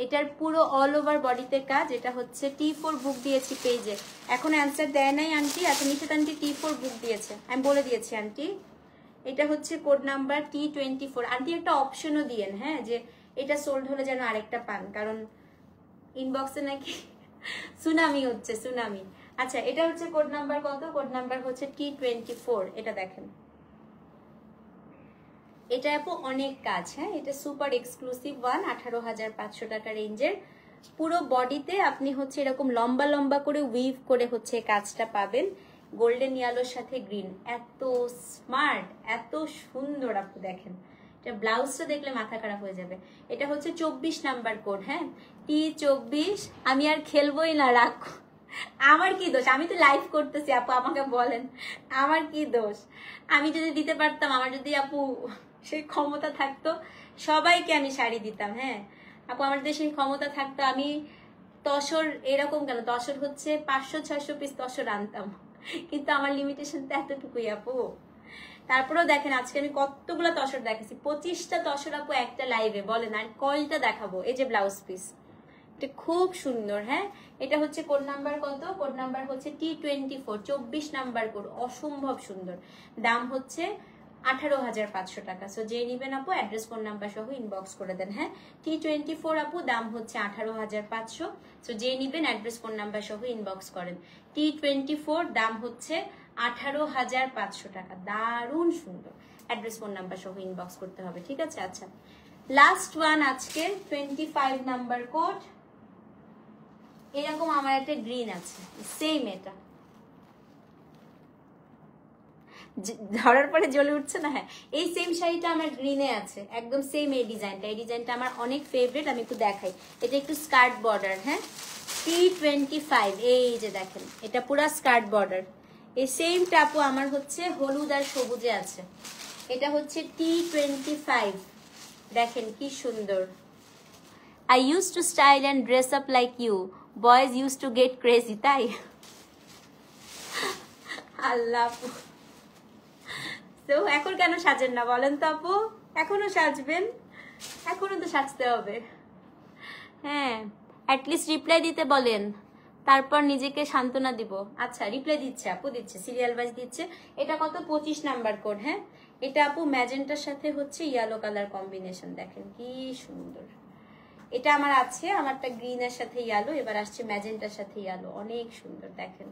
Speaker 1: এটার পুরো অল ওভার বডিতে কাজ। এটা হচ্ছে T4 বুক দিয়েছি পেজে, এখন অ্যান্সার দেয় নাই আন্টি। এত নিচে আন্টি T4 বুক দিয়েছে, আমি বলে দিয়েছি আন্টি। এটা হচ্ছে কোড নাম্বার T24। আন্টি একটা অপশনও দিয়েন, হ্যাঁ, যে এটা সোল্ড হলে যেন আরেকটা পান, কারণ ইনবক্সে নাকি সুনামি হচ্ছে, সুনামি। আচ্ছা এটা হচ্ছে কোড নাম্বার কত? কোড নাম্বার হচ্ছে T24। এটা দেখেন, এটা আপু অনেক কাজ। হ্যাঁ, এটা সুপার এক্সক্লুসিভ ওয়ান, 18,500 টাকা রেঞ্জের। পুরো বডিতে আপনি হচ্ছে এরকম লম্বা লম্বা করে উইভ করে হচ্ছে কাজটা পাবেন, গোল্ডেন ইয়েলোর সাথে গ্রিন। এত স্মার্ট, এত সুন্দর আপু দেখেন। এটা ব্লাউজটা দেখলে মাথা খারাপ হয়ে যাবে। এটা হচ্ছে 24 নাম্বার কোড। হ্যাঁ T24। আমি আর খেলবোই না, রাখ। আমার কি দোষ? আমি তো লাইভ করতেছি আপু, আমাকে বলেন আমার কি দোষ? আমি যদি দিতে পারতাম, আমার যদি আপু সেই ক্ষমতা থাকতো, সবাইকে আমি শাড়ি দিতাম। হ্যাঁ আপু, আমার যদি সেই ক্ষমতা থাকতো, আমি তসর এরকম কেন, তসর হচ্ছে 500-600 পিস তসর আনতাম, কিন্তু আমার লিমিটেশন তো এতটুকুই আপু। তারপরেও দেখেন আজকে আমি কতগুলো তসর দেখাচ্ছি, 25টা তসর আপু একটা লাইভে, বলেন আর কয়টা দেখাবো। এই যে ব্লাউজ পিস, এটা খুব সুন্দর। হ্যাঁ, এটা হচ্ছে কোড নাম্বার কত? কোড নাম্বার হচ্ছে T24, 24 নাম্বার কোড, অসম্ভব সুন্দর। দাম হচ্ছে 18,500 টাকা। সো যে নিবেন আপু অ্যাড্রেস ফোন নাম্বার সহ ইনবক্স করে দেন। হ্যাঁ, T24 আপু দাম হচ্ছে 18,500। সো যে নিবেন অ্যাড্রেস ফোন নাম্বার সহ ইনবক্স করেন। T24 দাম হচ্ছে 18,500 টাকা, দারুণ সুন্দর। অ্যাড্রেস ফোন নাম্বার সহ ইনবক্স করতে হবে, ঠিক আছে? আচ্ছা, লাস্ট ওয়ান আজকে 25 নাম্বার কোড। এরকম আমার একটা গ্রিন আছে, সেম এটা ধরার পরে জ্বলে উঠছে না? হ্যাঁ, এই সেম শাড়িটা আমার গ্রিনে আছে, একদম সেম এই ডিজাইনটা। এই ডিজাইনটা আমার অনেক ফেভারিট, আমি একটু দেখাই। এটা একটু স্কার্ট বর্ডার। হ্যাঁ, T25, এই যে দেখেন এটা পুরো স্কার্ট বর্ডার। এই সেম টাপু আমার হচ্ছে হলুদ আর সবুজে আছে। এটা হচ্ছে T25, দেখেন কি সুন্দর। I used to style and dress up like you. Boys used to get crazy, তাই? আল্লাহ আপু, তো এখন কেন সাজেন না বলেন তো আপু? এখনো সাজবেন, এখনো তো সাজতে হবে। হ্যাঁ, অ্যাটলিস্ট রিপ্লাই দিতে বলেন, তারপর নিজেকে সান্ত্বনা দিব। আচ্ছা, রিপ্লাই দিচ্ছে আপু, দিচ্ছে, সিরিয়াল ওয়াইজ দিচ্ছে। এটা কত? 25 নাম্বার কোড। হ্যাঁ, এটা আপু ম্যাজেন্টার সাথে হচ্ছে ইয়েলো কালার কম্বিনেশন, দেখেন কি সুন্দর। এটা আমার আছে, আমারটা গ্রিনের সাথে ইয়েলো, এবার আসছে ম্যাজেন্টার সাথে ইয়েলো, অনেক সুন্দর। দেখেন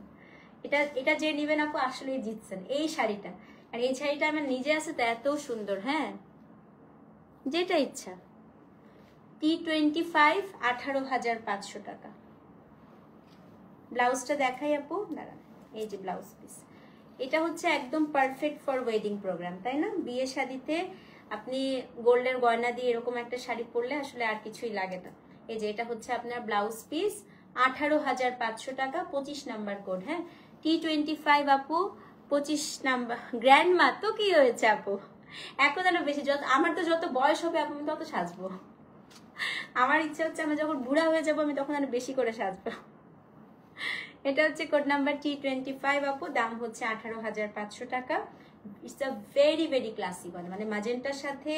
Speaker 1: এটা যে নিবেন আপু আসলেই জিতছেন। এই শাড়িটা, আর এই শাড়িটা আমার নিজে আছে তো এত সুন্দর। হ্যাঁ, যেটা ইচ্ছা। T25, 18,500 টাকা। ব্লাউজটা দেখাই আপু, দাঁড়ান। এই যে ব্লাউজ পিস, এটা হচ্ছে একদম পারফেক্ট ফর ওয়েডিং প্রোগ্রাম, তাই না? বিয়ে শাদিতে আপনি গোল্ডের গয়না দিয়ে এরকম একটা শাড়ি পরলে আসলে আর কিছুই লাগে না। এই যে এটা হচ্ছে আপনার ব্লাউজ পিস, 18,500 টাকা, 25 নাম্বার কোড। হ্যাঁ, T25 আপু, 25 নাম্বার। গ্র্যান্ড মা তো কি হয়েছে আপু, এখন যেন বেশি, আমার তো যত বয়স হবে আপু আমি তত সাজবো। আমার ইচ্ছা হচ্ছে আমি যখন বুড়া হয়ে যাবো আমি তখন আরো বেশি করে সাজবো। এটা হচ্ছে কোড নাম্বার T25 আপু, দাম হচ্ছে 18,500 টাকা। It's a very very classy one, মানে ম্যাজেন্টার সাথে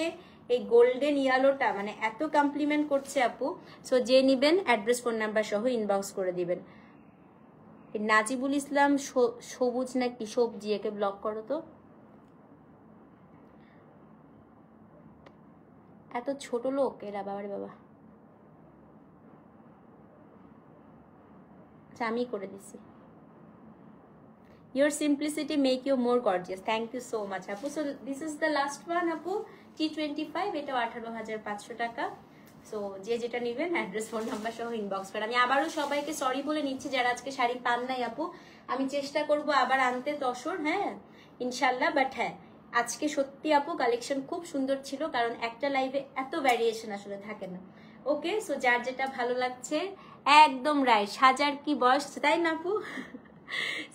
Speaker 1: এই গোল্ডেন ইয়েলোটা মানে এত কমপ্লিমেন্ট করছে আপু। সো যে নিবেন অ্যাড্রেস ফোন নাম্বার সহ ইনবক্স করে দিবেন। নাজিবুল ইসলাম সবুজ নাকি সবজি, একে ব্লক করো তো। এত ছোট লোক এরা, বাবারে বাবা। আমি করে দিছি। Your simplicity make you more gorgeous. Thank you so much আপু। So this is the last one আপু, T25, এটা 18,500 টাকা। সো যে যেটা নেবেন অ্যাড্রেস ফোন নাম্বার সহ ইনবক্স করে। আমি আবারও সবাইকে সরি বলে নিচ্ছি যারা আজকে শাড়ি পান নাই আপু। আমি চেষ্টা করব আবার আনতে তসর, হ্যাঁ ইনশাল্লাহ। বাট হ্যাঁ, আজকে সত্যি আপু কালেকশন খুব সুন্দর ছিল, কারণ একটা লাইভে এত ভ্যারিয়েশন আসলে থাকে না। ওকে, সো যার যেটা ভালো লাগছে একদম রাইট। সাজার কি বয়স, তাই না আপু?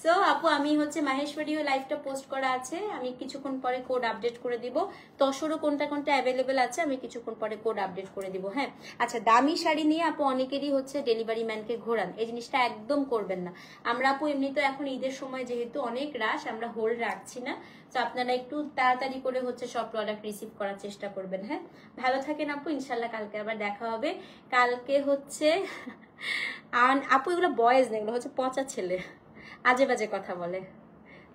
Speaker 1: সো আপু আমি হচ্ছে মাহেশ্বরীও লাইভটা পোস্ট করা আছে, আমি কিছুক্ষণ পরে কোড আপডেট করে দিব। তসরও কোনটা কোনটা অ্যাভেলেবেল আছে আমি কিছুক্ষণ পরে কোড আপডেট করে দিব। হ্যাঁ, আচ্ছা, দামি শাড়ি নিয়ে আপু অনেকেরই হচ্ছে ডেলিভারি ম্যানকে ঘোরান, এই জিনিসটা একদম করবেন না। আমরা আপু এমনি তো এখন ঈদের সময় যেহেতু অনেক রাশ, আমরা হোল্ড রাখছি না। তো আপনারা একটু তাড়াতাড়ি করে হচ্ছে সব প্রোডাক্ট রিসিভ করার চেষ্টা করবেন। হ্যাঁ, ভালো থাকেন আপু, ইনশাল্লাহ কালকে আবার দেখা হবে। কালকে হচ্ছে আপু এগুলো বয়েজ না, এগুলো হচ্ছে পচা ছেলে, আজে বাজে কথা বলে,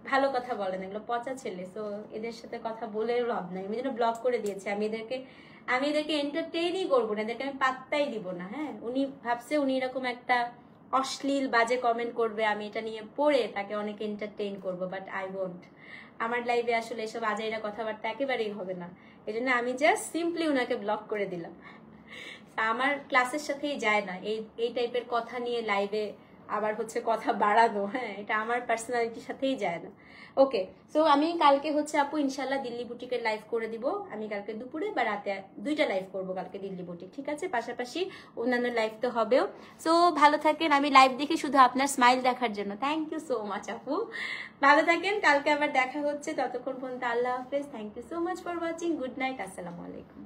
Speaker 1: ভালো কথা বলেন, এগুলো পচা ছেলে। তো এদের সাথে কথা বলে লাভ নাই, আমি যেন ব্লক করে দিয়েছি। আমি এদেরকে এন্টারটেইনই করবো না, এদেরকে আমি পাত্তাই দিব না। হ্যাঁ, উনি ভাবছে উনি এরকম একটা অশ্লীল বাজে কমেন্ট করবে, আমি এটা নিয়ে পড়ে তাকে অনেক এন্টারটেইন করবো, বাট আই ওয়ন্ট। আমার লাইভে আসলে এসব আজাইরা কথাবার্তা একেবারেই হবে না, এই জন্য আমি জাস্ট সিম্পলি উনাকে ব্লক করে দিলাম। আমার ক্লাসের সাথেই যায় না এই টাইপের কথা নিয়ে লাইভে আবার হচ্ছে কথা বাড়ানো। হ্যাঁ, এটা আমার পার্সোনালিটির সাথেই যায় না। ওকে, সো আমি কালকে হচ্ছে আপু ইনশাল্লাহ দিল্লি বুটিকের লাইভ করে দিব। আমি কালকে দুপুরে বা রাতে 2টা লাইভ করবো কালকে দিল্লি বুটিক, ঠিক আছে? পাশাপাশি অন্যান্য লাইভ তো হবেও। সো ভালো থাকেন, আমি লাইভ দেখি শুধু আপনার স্মাইল দেখার জন্য। থ্যাংক ইউ সো মাচ আপু, ভালো থাকেন, কালকে আবার দেখা হচ্ছে। ততক্ষণ পর্যন্ত আল্লাহ হাফেজ। Thank you so much for watching. Good night, আসসালামু আলাইকুম।